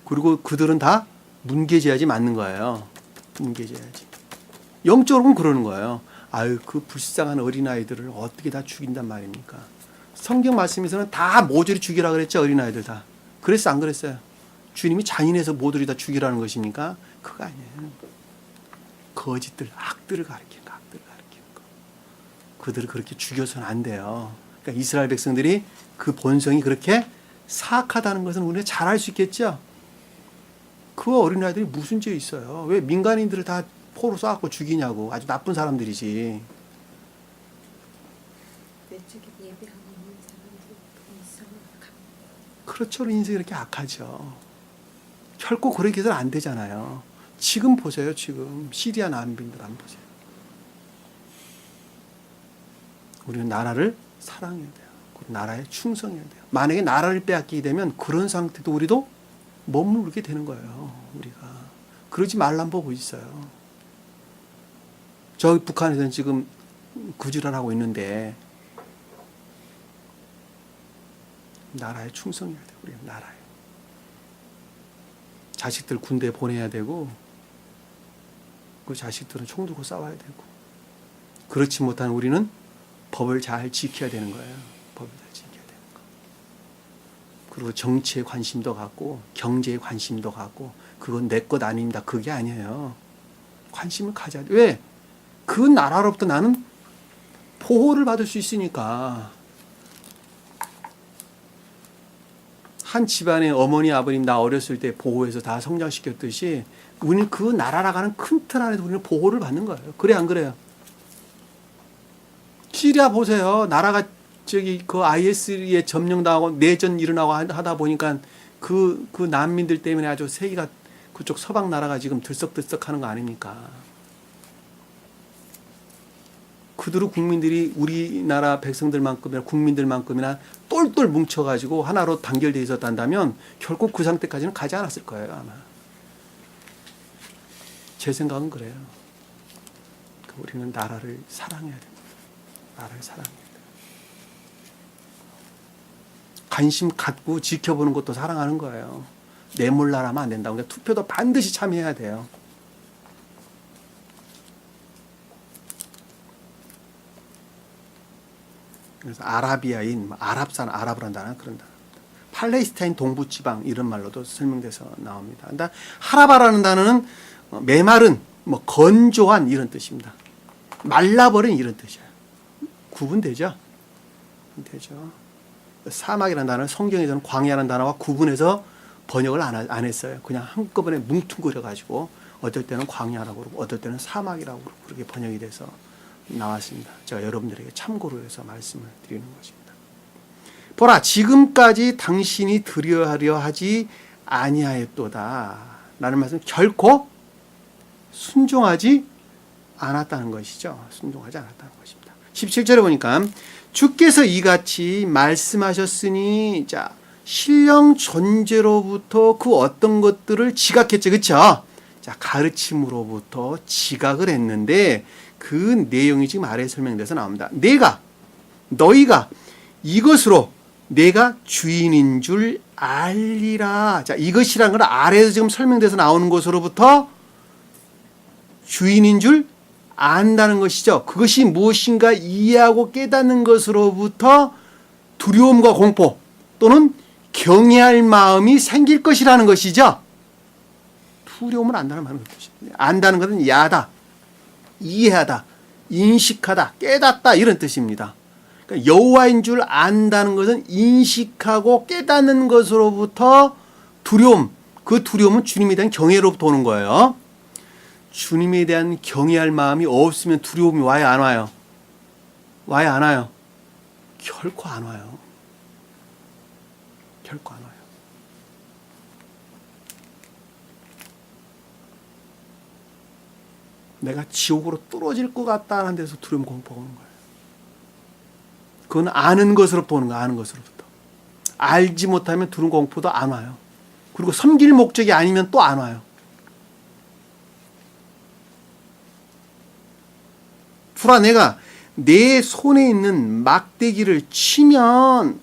그리고 그들은 다 문계제야지 맞는 거예요. 문계제야지. 영적으로는 그러는 거예요. 아유, 그 불쌍한 어린아이들을 어떻게 다 죽인단 말입니까? 성경 말씀에서는 다 모조리 죽이라 그랬죠. 어린아이들 다. 그랬어 안 그랬어요? 주님이 잔인해서 모조리 다 죽이라는 것입니까? 그거 아니에요. 거짓들, 악들을 가리키는 거. 그들을 그렇게 죽여서는 안 돼요. 그러니까 이스라엘 백성들이 그 본성이 그렇게 사악하다는 것은 우리가 잘 알 수 있겠죠. 그 어린아이들이 무슨 죄 있어요? 왜 민간인들을 다 포로 쏴갖고 죽이냐고. 아주 나쁜 사람들이지. 내적인 예배하고 있는 사람들 인성은 악합니다. 그렇죠. 인생이 이렇게 악하죠. 결코 그렇게 해서는 안 되잖아요. 지금 보세요. 지금 시리아 난민들 한번 보세요. 우리는 나라를 사랑해야 돼요. 나라에 충성해야 돼요. 만약에 나라를 빼앗기게 되면 그런 상태도 우리도 머무르게 되는 거예요. 우리가. 그러지 말란 법 있어요. 저기 북한에서는 지금 구질을 하고 있는데 나라에 충성해야 돼요. 우리는 나라에. 자식들 군대에 보내야 되고 그 자식들은 총 들고 싸워야 되고, 그렇지 못한 우리는 법을 잘 지켜야 되는 거예요. 법을 잘 지켜야 되는 거. 그리고 정치에 관심도 갖고 경제에 관심도 갖고, 그건 내 것 아닙니다. 그게 아니에요. 관심을 가져야 돼. 왜? 그 나라로부터 나는 보호를 받을 수 있으니까. 한 집안의 어머니, 아버님 나 어렸을 때 보호해서 다 성장시켰듯이 우리는 그 나라라가는 큰 틀 안에서 우리는 보호를 받는 거예요. 그래 안 그래요? 시리아 보세요. 나라가 저기 그 IS에 점령당하고 내전 일어나고 하다 보니까 그 난민들 때문에 아주 세계가 그쪽 서방 나라가 지금 들썩들썩하는 거 아닙니까? 그대로 국민들이 우리나라 백성들만큼이나 국민들만큼이나 똘똘 뭉쳐가지고 하나로 단결되어 있었단다면 결국 그 상태까지는 가지 않았을 거예요, 아마. 제 생각은 그래요. 우리는 나라를 사랑해야 됩니다. 나라를 사랑해야 돼요. 관심 갖고 지켜보는 것도 사랑하는 거예요. 내 몰라라면 안 된다고. 그러니까 투표도 반드시 참여해야 돼요. 그래서 아라비아인, 아랍산, 아랍이라는 단어는 그런 단어입니다. 팔레스타인 동부지방 이런 말로도 설명돼서 나옵니다. 근데 하라바라는 단어는 메마른, 뭐 건조한 이런 뜻입니다. 말라버린 이런 뜻이에요. 구분되죠? 되죠. 사막이라는 단어는 성경에서는 광야라는 단어와 구분해서 번역을 안 했어요. 그냥 한꺼번에 뭉뚱그려가지고 어떨 때는 광야라고 그러고 어떨 때는 사막이라고 그러고 그렇게 번역이 돼서 나왔습니다. 제가 여러분들에게 참고로 해서 말씀을 드리는 것입니다. 보라, 지금까지 당신이 드려하려 하지 아니하였도다 라는 말씀은 결코 순종하지 않았다는 것이죠. 순종하지 않았다는 것입니다. 17절에 보니까 주께서 이같이 말씀하셨으니, 자, 신령 존재로부터 그 어떤 것들을 지각했죠. 그렇죠? 자, 가르침으로부터 지각을 했는데 그 내용이 지금 아래에 설명돼서 나옵니다. 너희가 이것으로 내가 주인인 줄 알리라. 자, 이것이란 건 아래에서 지금 설명돼서 나오는 것으로부터 주인인 줄 안다는 것이죠. 그것이 무엇인가 이해하고 깨닫는 것으로부터 두려움과 공포 또는 경외할 마음이 생길 것이라는 것이죠. 두려움을 안다는 말은 뜻입니다. 안다는 것은 야다, 이해하다, 인식하다, 깨닫다 이런 뜻입니다. 그러니까 여호와인 줄 안다는 것은 인식하고 깨닫는 것으로부터 두려움, 그 두려움은 주님에 대한 경외로부터 오는 거예요. 주님에 대한 경외할 마음이 없으면 두려움이 와요, 안 와요? 와요, 안 와요? 결코 안 와요. 결코 안 와요. 내가 지옥으로 떨어질 것 같다는 데서 두려움, 공포가 오는 거예요. 그건 아는 것으로부터 오는 거예요. 아는 것으로부터. 알지 못하면 두려움, 공포도 안 와요. 그리고 섬길 목적이 아니면 또 안 와요. 풀아, 내가 내 손에 있는 막대기를 치면,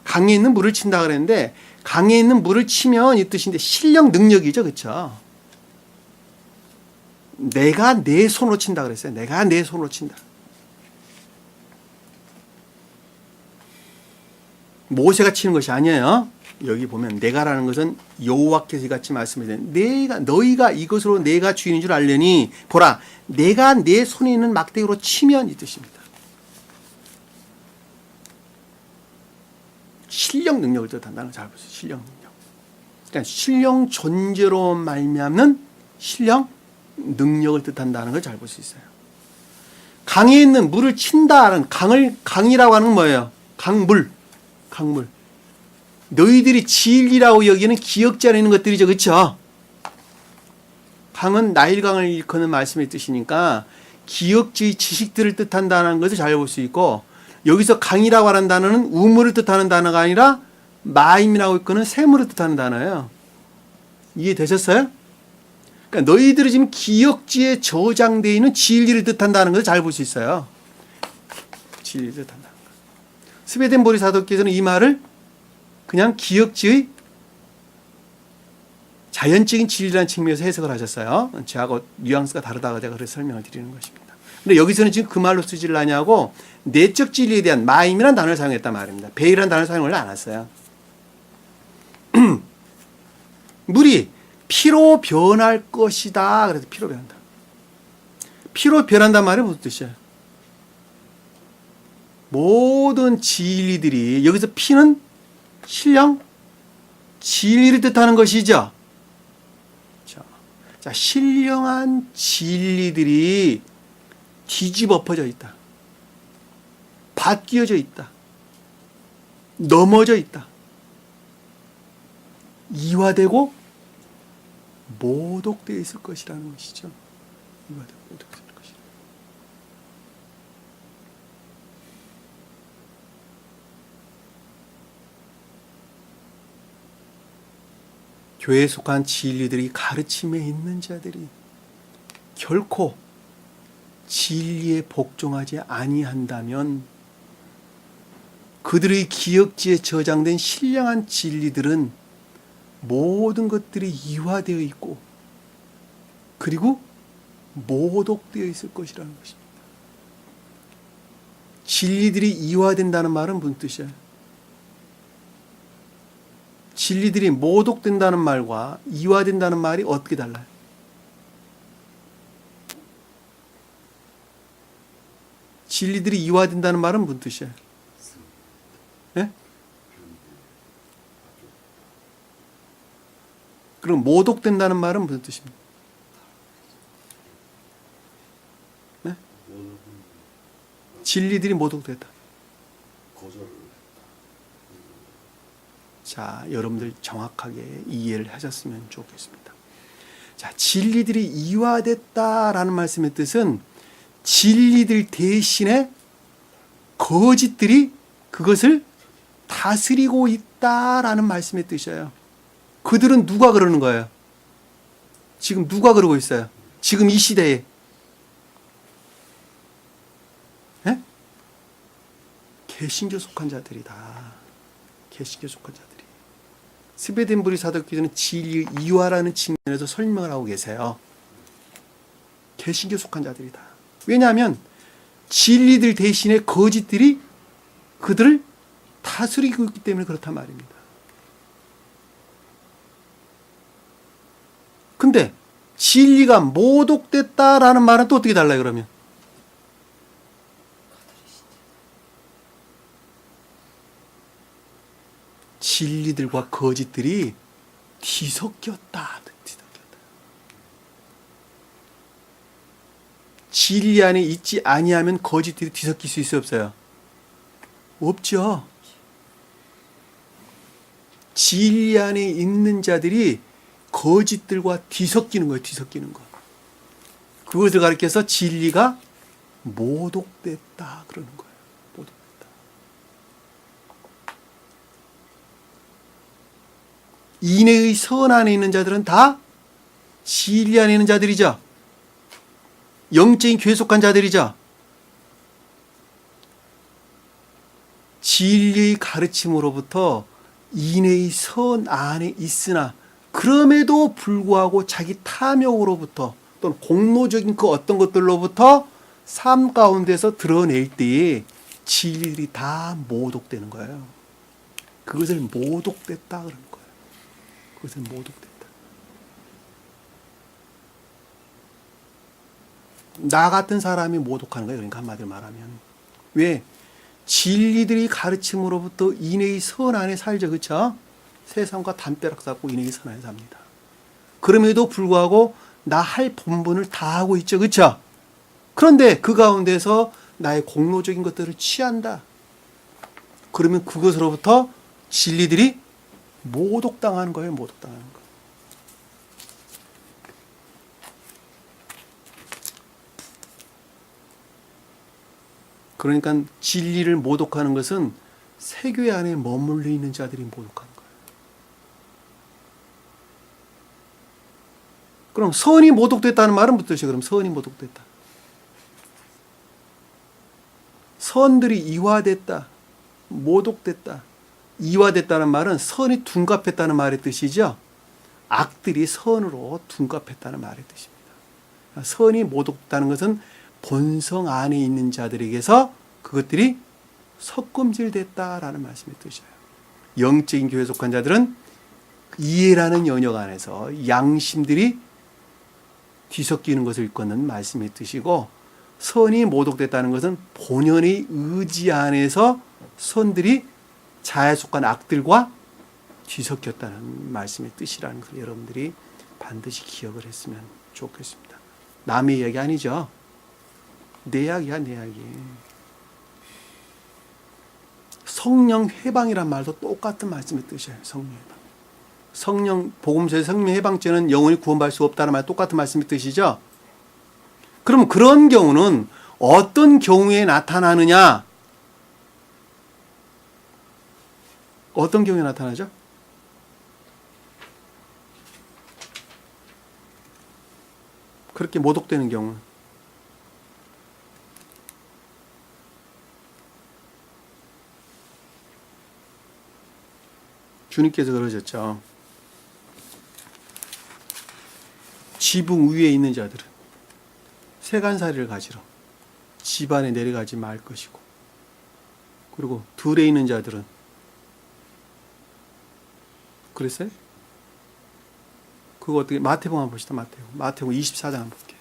강에 있는 물을 친다 그랬는데 강에 있는 물을 치면 이 뜻인데 실력 능력이죠. 그렇죠? 내가 내 손으로 친다 그랬어요. 내가 내 손으로 친다. 모세가 치는 것이 아니에요. 여기 보면 내가라는 것은 여호와께서 이같이 말씀하시는 너희가 이것으로 내가 주인인 줄 알려니 보라, 내가 내 손에 있는 막대기로 치면 이 뜻입니다. 실력 능력을 뜻한다는 걸 잘 보세요. 실력 능력. 그러니까 실력 존재로 말미암는 실력 능력을 뜻한다는 걸 잘 볼 수 있어요. 강에 있는 물을 친다는 강이라고 하는 건 뭐예요? 강물. 너희들이 진리라고 여기는 기억자에 있는 것들이죠. 그렇죠? 강은 나일강을 일컫는 말씀의 뜻이니까 기억지의 지식들을 뜻한다는 것을 잘 볼 수 있고, 여기서 강이라고 하는 단어는 우물을 뜻하는 단어가 아니라 마임이라고 일컫는 샘물을 뜻하는 단어예요. 이해되셨어요? 그러니까 너희들이 지금 기억지에 저장되어 있는 진리를 뜻한다는 것을 잘 볼 수 있어요. 진리를 뜻한다는 것. 스웨덴 보리 사도께서는 이 말을 그냥 기억지의 자연적인 진리라는 측면에서 해석을 하셨어요. 저하고 뉘앙스가 다르다고 제가 그래서 설명을 드리는 것입니다. 근데 여기서는 지금 그 말로 쓰지를 않냐고 내적 진리에 대한 마임이라는 단어를 사용했단 말입니다. 베이라는 단어를 사용을 안 했어요. 물이 피로 변할 것이다. 그래서 피로 변한다. 피로 변한단 말이 무슨 뜻이에요? 모든 진리들이, 여기서 피는 신령, 진리를 뜻하는 것이죠. 자, 신령한 진리들이 뒤집어 엎어져 있다. 바뀌어져 있다. 넘어져 있다. 이화되고 모독되어 있을 것이라는 것이죠. 이화되고 모독되어 있을 것이다. 교회에 속한 진리들이, 가르침에 있는 자들이 결코 진리에 복종하지 아니한다면 그들의 기억지에 저장된 신령한 진리들은 모든 것들이 이화되어 있고 그리고 모독되어 있을 것이라는 것입니다. 진리들이 이화된다는 말은 무슨 뜻이에요? 진리들이 모독된다는 말과 이화된다는 말이 어떻게 달라요? 진리들이 이화된다는 말은 무슨 뜻이에요? 예? 그럼 모독된다는 말은 무슨 뜻입니까? 네? 진리들이 모독됐다. 자, 여러분들 정확하게 이해를 하셨으면 좋겠습니다. 자, 진리들이 이화됐다라는 말씀의 뜻은 진리들 대신에 거짓들이 그것을 다스리고 있다라는 말씀의 뜻이에요. 그들은 누가 그러는 거예요? 지금 누가 그러고 있어요? 지금 이 시대에. 예? 개신교 속한 자들이다. 개신교 속한 자들이. 스베덴부리 사도교회는 진리 이화라는 측면에서 설명을 하고 계세요. 개신교 속한 자들이다. 왜냐하면 진리들 대신에 거짓들이 그들을 다스리고 있기 때문에 그렇단 말입니다. 근데 진리가 모독됐다라는 말은 또 어떻게 달라요, 그러면? 진리들과 거짓들이 뒤섞였다. 진리 안에 있지 아니하면 거짓들이 뒤섞일 수 있어요, 없어요? 없죠. 진리 안에 있는 자들이 거짓들과 뒤섞이는 거예요, 뒤섞이는 거. 그것을 가리켜서 진리가 모독됐다 그러는 거예요. 모독됐다. 인애의 선 안에 있는 자들은 다 진리 안에 있는 자들이죠. 영적인 교회 속한 자들이죠. 진리의 가르침으로부터 인애의 선 안에 있으나 그럼에도 불구하고 자기 탐욕으로부터 또는 공로적인 그 어떤 것들로부터 삶 가운데서 드러낼 때에 진리들이 다 모독되는 거예요. 그것을 모독됐다 그러는 거예요. 그것을 모독됐다. 나 같은 사람이 모독하는 거예요. 그러니까 한마디로 말하면. 왜? 진리들이 가르침으로부터 인애의 선 안에 살죠. 그렇죠? 세상과 담벼락 쌓고 인애의 선 안에 삽니다. 그럼에도 불구하고 나 할 본분을 다 하고 있죠. 그렇죠? 그런데 그 가운데서 나의 공로적인 것들을 취한다. 그러면 그것으로부터 진리들이 모독당하는 거예요. 모독당하는 거. 그러니까 진리를 모독하는 것은 세교회 안에 머물러 있는 자들이 모독하는 거예요. 그럼 선이 모독됐다는 말은 무슨 뜻이에요? 그럼 선이 모독됐다. 선들이 이화됐다. 모독됐다. 이화됐다는 말은 선이 둔갑했다는 말의 뜻이죠. 악들이 선으로 둔갑했다는 말의 뜻입니다. 선이 모독됐다는 것은 본성 안에 있는 자들에게서 그것들이 섞음질됐다라는 말씀의 뜻이에요. 영적인 교회에 속한 자들은 이해라는 영역 안에서 양심들이 뒤섞이는 것을 일컫는 말씀의 뜻이고, 선이 모독됐다는 것은 본연의 의지 안에서 선들이 자아에 속한 악들과 뒤섞였다는 말씀의 뜻이라는 걸 여러분들이 반드시 기억을 했으면 좋겠습니다. 남의 이야기 아니죠. 내 이야기야, 내 이야기. 성령 해방이란 말도 똑같은 말씀의 뜻이에요. 성령 해방. 성령 복음서의 성령 해방죄는 영원히 구원받을 수 없다는 말 똑같은 말씀의 뜻이죠. 그럼 그런 경우는 어떤 경우에 나타나느냐? 어떤 경우에 나타나죠? 그렇게 모독되는 경우. 주님께서 그러셨죠. 지붕 위에 있는 자들은 세간살이를 가지러 집안에 내려가지 말 것이고, 그리고 들에 있는 자들은 그랬어요? 그거 어떻게 마태복음 한번 봅시다. 마태복음 24장 한번 볼게요.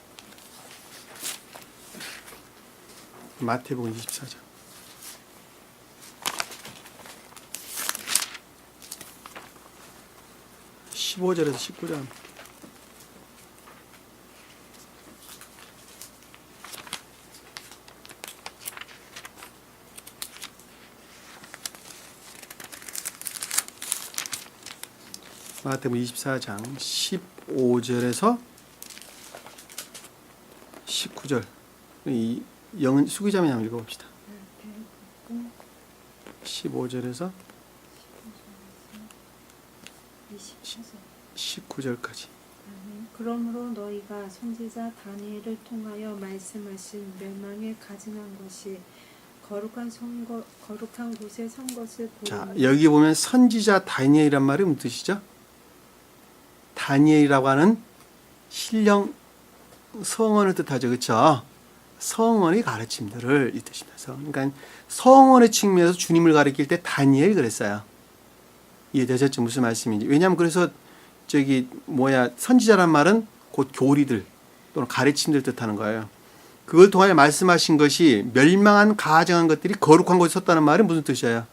마태복음 24장 15절에서 19절 마태복음 24장 15절에서 19절 이 영은 수기자매 한번 읽어봅시다. 15절에서 19절까지. 그러므로 너희가 선지자 다니엘을 통하여 말씀하신 멸망에 가증한 것이 거룩한 곳에 선 것을 자, 보니 여기 보면 선지자 다니엘이란 말이 무슨 뜻이죠? 다니엘이라고 하는 신령 성언을 뜻하죠. 그렇죠? 성언의 가르침들을 이 뜻입니다. 그러니까 성언의 측면에서 주님을 가리킬 때 다니엘 그랬어요. 이해되셨죠? 무슨 말씀인지. 왜냐하면 그래서 선지자란 말은 곧 교리들 또는 가르침들 뜻하는 거예요. 그걸 통하여 말씀하신 것이 멸망한 가증한 것들이 거룩한 곳에 섰다는 말은 무슨 뜻이에요?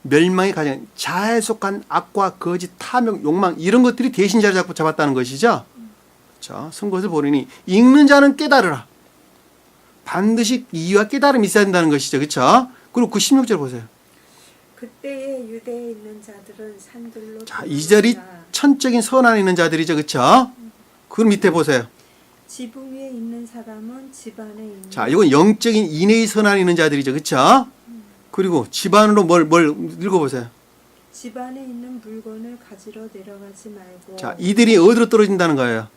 멸망의 가증, 자아에 속한 악과 거짓, 탐욕, 욕망 이런 것들이 대신 자리 잡았다는 것이죠. 그렇죠? 쓴 것을 보리니 읽는 자는 깨달으라. 반드시 이해와 깨달음이 있어야 된다는 것이죠. 그렇죠? 그리고 그 16절 보세요. 그때에 유대에 있는 자들은 산들로 자, 이 절이 천적인 선안에 있는 자들이죠. 그렇죠? 그 밑에 보세요. 지붕 위에 있는 사람은 집 안에 있는 자, 이건 영적인 인내의 선안에 있는 자들이죠. 그렇죠? 그리고 집 안으로 뭘 읽어보세요. 집 안에 있는 물건을 가지러 내려가지 말고 자, 이들이 어디로 떨어진다는 거예요?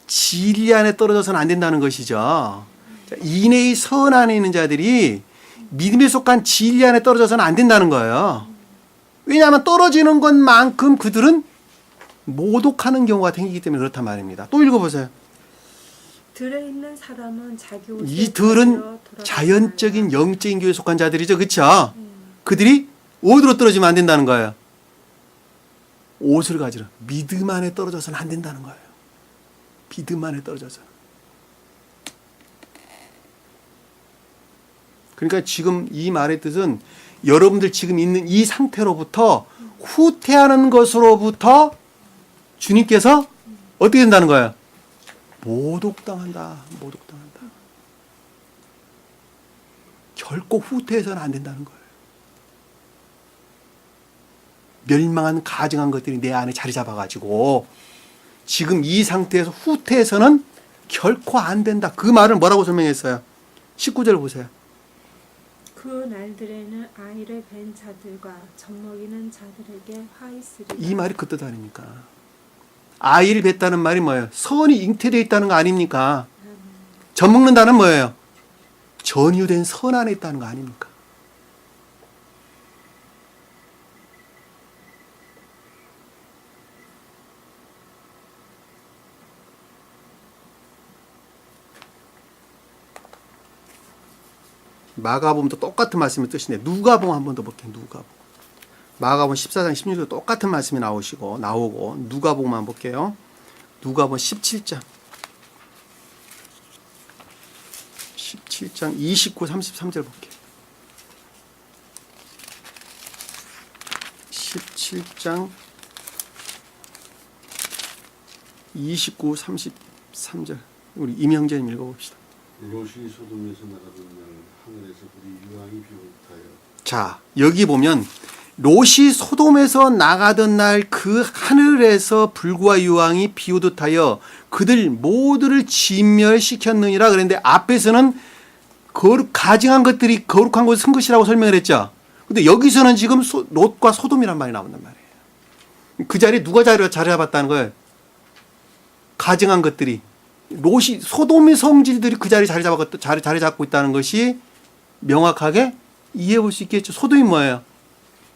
진리 안에 떨어져서는 안 된다는 것이죠. 자, 인내의 선 안에 있는 자들이 믿음에 속한 진리 안에 떨어져서는 안 된다는 거예요. 왜냐하면 떨어지는 것만큼 그들은 모독하는 경우가 생기기 때문에 그렇단 말입니다. 또 읽어보세요. 들에 있는 사람은 자기 옷을 이 들은 가지러 돌아가지 자연적인 말라. 영적인 교회에 속한 자들이죠. 그렇죠? 그들이 어디로 떨어지면 안 된다는 거예요? 옷을 가지러. 믿음 안에 떨어져서는 안 된다는 거예요. 믿음 안에 떨어져서. 그러니까 지금 이 말의 뜻은 여러분들 지금 있는 이 상태로부터 후퇴하는 것으로부터 주님께서 어떻게 된다는 거예요? 모독당한다. 모독당한다. 결코 후퇴해서는 안 된다는 거예요. 멸망한 가증한 것들이 내 안에 자리 잡아가지고 지금 이 상태에서 후퇴해서는 결코 안 된다. 그 말을 뭐라고 설명했어요? 19절 보세요. 그 날들에는 아이를 뵌 자들과 젖먹이는 자들에게 화 있으리라. 이 말이 그 뜻 아닙니까? 아이를 뱉다는 말이 뭐예요? 선이 잉태되어 있다는 거 아닙니까? 젖먹는다는 뭐예요? 전유된 선 안에 있다는 거 아닙니까? 마가복음도 똑같은 말씀의 뜻인데 누가복음 한 번 더 볼게요. 누가복음. 마가복음 14장 16절 똑같은 말씀이 나오고 누가복음만 볼게요. 누가복음 17장 29, 33절 볼게요. 17장 29, 33절 우리 임형제님 읽어봅시다. 롯이 소돔에서 나가던 날 하늘에서 불이 유황이 비롯하여. 자, 여기 보면 롯이 소돔에서 나가던 날 그 하늘에서 불과 유황이 비오듯 하여 그들 모두를 진멸시켰느니라 그랬는데 앞에서는 가증한 것들이 거룩한 곳에 선 것이라고 설명을 했죠. 근데 여기서는 지금 롯과 소돔이란 말이 나온단 말이에요. 그 자리에 누가 자리 잡았다는 거예요? 가증한 것들이. 롯이 소돔의 성질들이 그 자리에 자리 잡고 있다는 것이 명확하게 이해해 볼 수 있겠죠. 소돔이 뭐예요?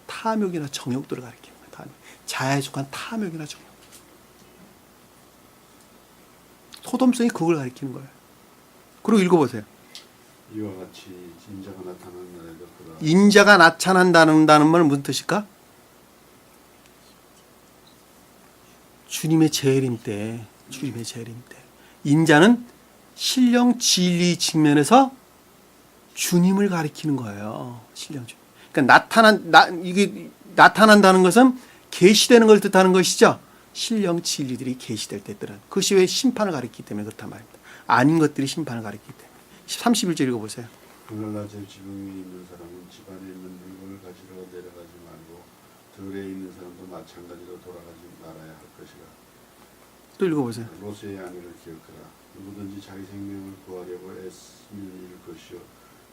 탐욕이나 정욕들을 가리키는 거예요. 탐욕. 자아에 속한 탐욕이나 정욕. 소돔성이 그걸 가리키는 거예요. 그리고 읽어보세요. 이와 같이 인자가 나타나는 날에도 그러하. 인자가 나타난다는 말은 무슨 뜻일까? 주님의 재림 때, 주님의 재림 때. 인자는 신령 진리 측면에서 주님을 가리키는 거예요. 신령 주님. 그러니까 이게 나타난다는 것은 계시되는 걸 뜻하는 것이죠. 신령 진리들이 계시될 때 뜻은 그것이 왜 심판을 가리키기 때문에 그렇단 말입니다. 아닌 것들이 심판을 가리키기 때문에. 31절 읽어보세요. 그날 낮에 지붕 위에 있는 사람은 집안에 있는 물건을 가지러 내려가지 말고 들에 있는 사람도 마찬가지로 돌아가지 말아야 할 것이라. 또 읽어보세요. 롯의 아내를 기억하라. 누구든지 자기 생명을 구하려고 애쓰면 잃을 것이요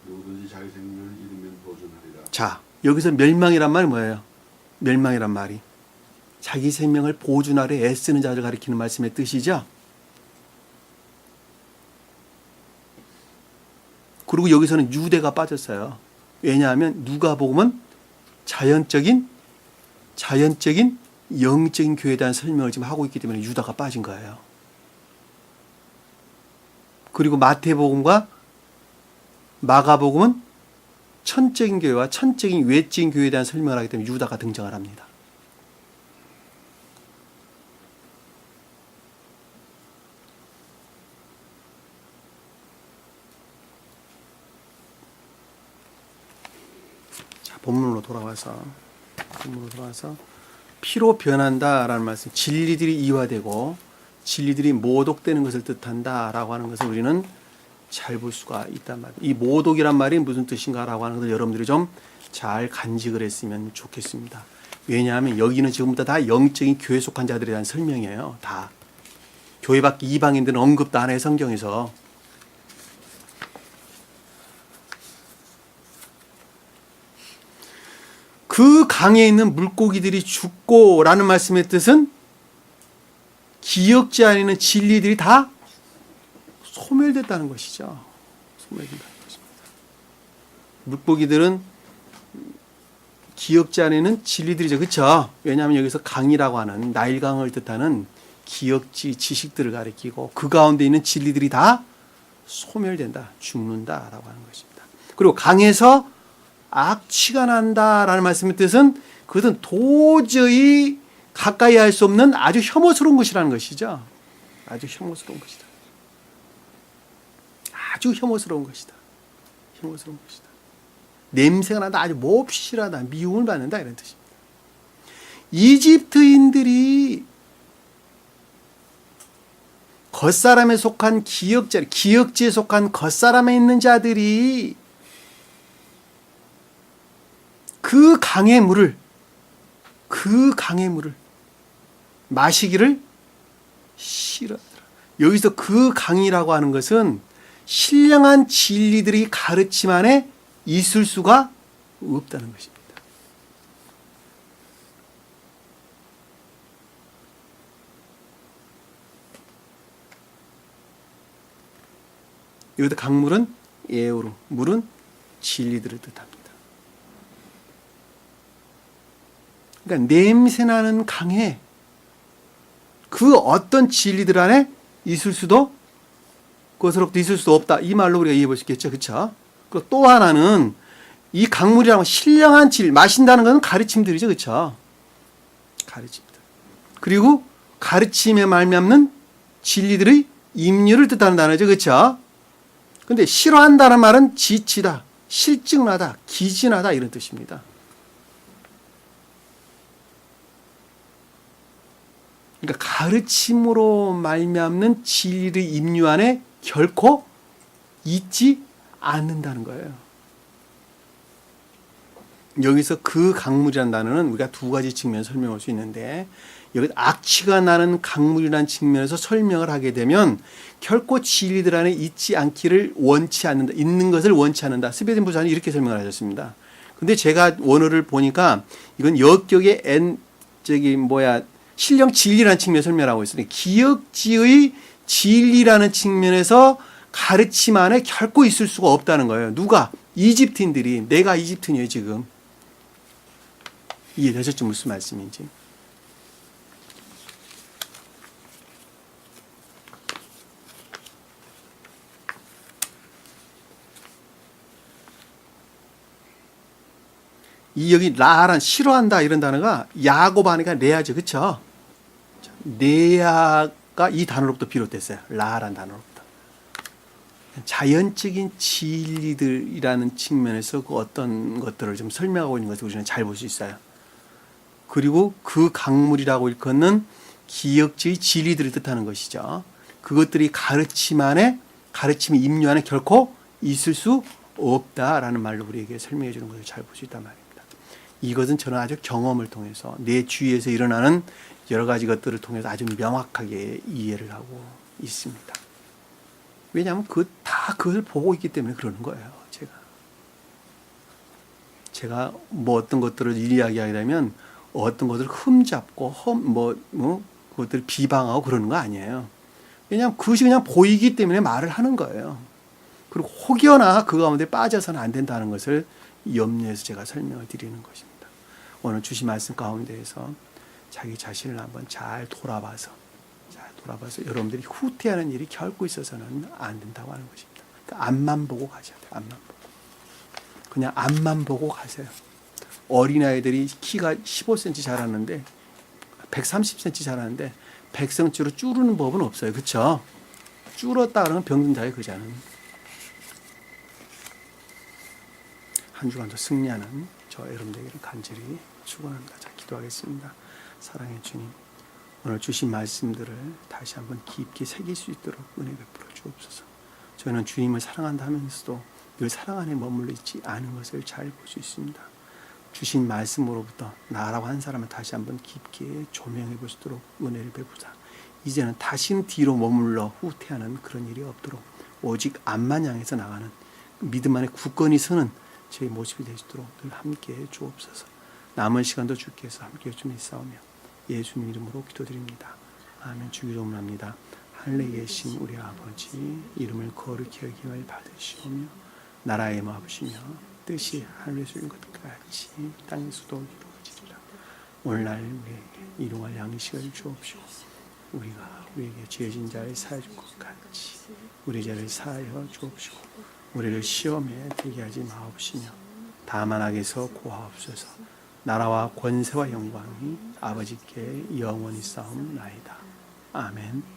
누구든지 자기 생명을 잃으면 보존하리라. 자, 여기서 멸망이란 말이 뭐예요? 멸망이란 말이 자기 생명을 보존하려 애쓰는 자를 가리키는 말씀의 뜻이죠. 그리고 여기서는 유대가 빠졌어요. 왜냐하면 누가복음은 자연적인 영적인 교회에 대한 설명을 지금 하고 있기 때문에 유다가 빠진 거예요. 그리고 마태복음과 마가복음은 천적인 교회와 천적인 외적인 교회에 대한 설명을 하기 때문에 유다가 등장을 합니다. 자, 본문으로 돌아와서 피로 변한다라는 말씀, 진리들이 이화되고 진리들이 모독되는 것을 뜻한다라고 하는 것을 우리는 잘 볼 수가 있단 말이에요. 이 모독이란 말이 무슨 뜻인가라고 하는 것을 여러분들이 좀 잘 간직을 했으면 좋겠습니다. 왜냐하면 여기는 지금부터 다 영적인 교회 속한 자들에 대한 설명이에요. 다. 교회 밖 이방인들은 언급도 안 해요, 성경에서. 그 강에 있는 물고기들이 죽고라는 말씀의 뜻은 기억지 안에 있는 진리들이 다 소멸됐다는 것이죠. 소멸된다는 것입니다. 물고기들은 기억지 안에 있는 진리들이죠. 그렇죠? 왜냐하면 여기서 강이라고 하는 나일강을 뜻하는 기억지 지식들을 가리키고 그 가운데 있는 진리들이 다 소멸된다, 죽는다라고 하는 것입니다. 그리고 강에서 악취가 난다라는 말씀의 뜻은 그것은 도저히 가까이 할 수 없는 아주 혐오스러운 것이라는 것이죠. 아주 혐오스러운 것이다. 아주 혐오스러운 것이다. 혐오스러운 것이다. 냄새가 난다. 아주 몹시하다. 미움을 받는다. 이런 뜻입니다. 이집트인들이 겉사람에 속한 기역지에 속한 겉사람에 있는 자들이 그 강의 물을 마시기를 싫어하더라. 여기서 그 강이라고 하는 것은 신령한 진리들이 가르침 안에 있을 수가 없다는 것입니다. 여기서 강물은 에오르, 물은 진리들을 뜻합니다. 그러니까 냄새나는 강에 그 어떤 진리들 안에 있을 수도 그것으로부터 있을 수도 없다. 이 말로 우리가 이해해 볼 수 있겠죠. 그렇죠? 그리고 또 하나는 이 강물이라고 신령한 진리, 마신다는 것은 가르침들이죠. 그렇죠? 가르침들. 그리고 가르침에 말미암는 진리들의 임류를 뜻하는 단어죠. 그렇죠? 근데 싫어한다는 말은 지치다, 실증나다, 기진하다 이런 뜻입니다. 그러니까 가르침으로 말미암는 진리의 임류 안에 결코 있지 않는다는 거예요. 여기서 그 강물이라는 단어는 우리가 두 가지 측면에서 설명할 수 있는데 여기 악취가 나는 강물이라는 측면에서 설명을 하게 되면 결코 진리들 안에 있지 않기를 원치 않는다. 있는 것을 원치 않는다. 스베덴 부사는 이렇게 설명을 하셨습니다. 근데 제가 원어를 보니까 이건 역격의 신령 진리라는 측면에서 설명하고 있으니 기억지의 진리라는 측면에서 가르침 안에 결코 있을 수가 없다는 거예요. 누가? 이집트인들이. 내가 이집트인이에요 지금. 이해되셨죠? 무슨 말씀인지. 이 여기 라란 싫어한다 이런 단어가 야곱 아니가 레아죠, 그렇죠? 레아가 이 단어로부터 비롯됐어요. 라란 단어로부터. 자연적인 진리들이라는 측면에서 그 어떤 것들을 좀 설명하고 있는 것을 우리는 잘 볼 수 있어요. 그리고 그 강물이라고 일컫는 기역지의 진리들을 뜻하는 것이죠. 그것들이 가르침이 임류 안에 결코 있을 수 없다라는 말로 우리에게 설명해 주는 것을 잘 볼 수 있단 말입니다. 이것은 저는 아주 경험을 통해서 내 주위에서 일어나는 여러 가지 것들을 통해서 아주 명확하게 이해를 하고 있습니다. 왜냐하면 다 그걸 보고 있기 때문에 그러는 거예요. 제가 뭐 어떤 것들을 이야기하게 되면 어떤 것들을 흠잡고 그것들을 비방하고 그러는 거 아니에요. 왜냐하면 그것이 그냥 보이기 때문에 말을 하는 거예요. 그리고 혹여나 그 가운데 빠져서는 안 된다는 것을 염려해서 제가 설명을 드리는 것입니다. 오늘 주신 말씀 가운데에서 자기 자신을 한번 잘 돌아봐서 여러분들이 후퇴하는 일이 결코 있어서는 안 된다고 하는 것입니다. 그러니까 앞만 보고 가셔야 돼요. 앞만 보고. 그냥 앞만 보고 가세요. 어린아이들이 키가 15cm 자라는데 130cm 자라는데 백성치로 줄이는 법은 없어요. 그렇죠? 줄었다 그러면 병든다에 그자는. 한 주간도 승리하는 저 여러분들에게 간절히 축원합니다. 자, 기도하겠습니다. 사랑의 주님, 오늘 주신 말씀들을 다시 한번 깊게 새길 수 있도록 은혜 베풀어 주옵소서. 저는 주님을 사랑한다면서도 늘 사랑 안에 머물러 있지 않은 것을 잘 볼 수 있습니다. 주신 말씀으로부터 나라고 한 사람을 다시 한번 깊게 조명해 볼 수 있도록 은혜를 베푸자. 이제는 다시는 뒤로 머물러 후퇴하는 그런 일이 없도록 오직 앞만 향해서 나가는 믿음 안에 굳건히 서는 저희 모습이 될 수 있도록 늘 함께 해 주옵소서. 남은 시간도 주께서 함께 해주시사오며 예수님 이름으로 기도드립니다. 아멘. 주기도문합니다. 하늘에 계신 우리 아버지, 이름을 거룩히 여김을 받으시오며 나라의 마음이시며 뜻이 하늘에서 이룬 것 같이 땅에서도 이루어지리라. 오늘날 우리에게 일용할 양식을 주옵시고 우리가 우리에게 죄진 자를 사하여 줄 것 같이 우리 죄를 사하여 주옵시고 우리를 시험에 들게 하지 마옵시며 다만 악에서 구하옵소서. 나라와 권세와 영광이 아버지께 영원히 싸움나이다. 아멘.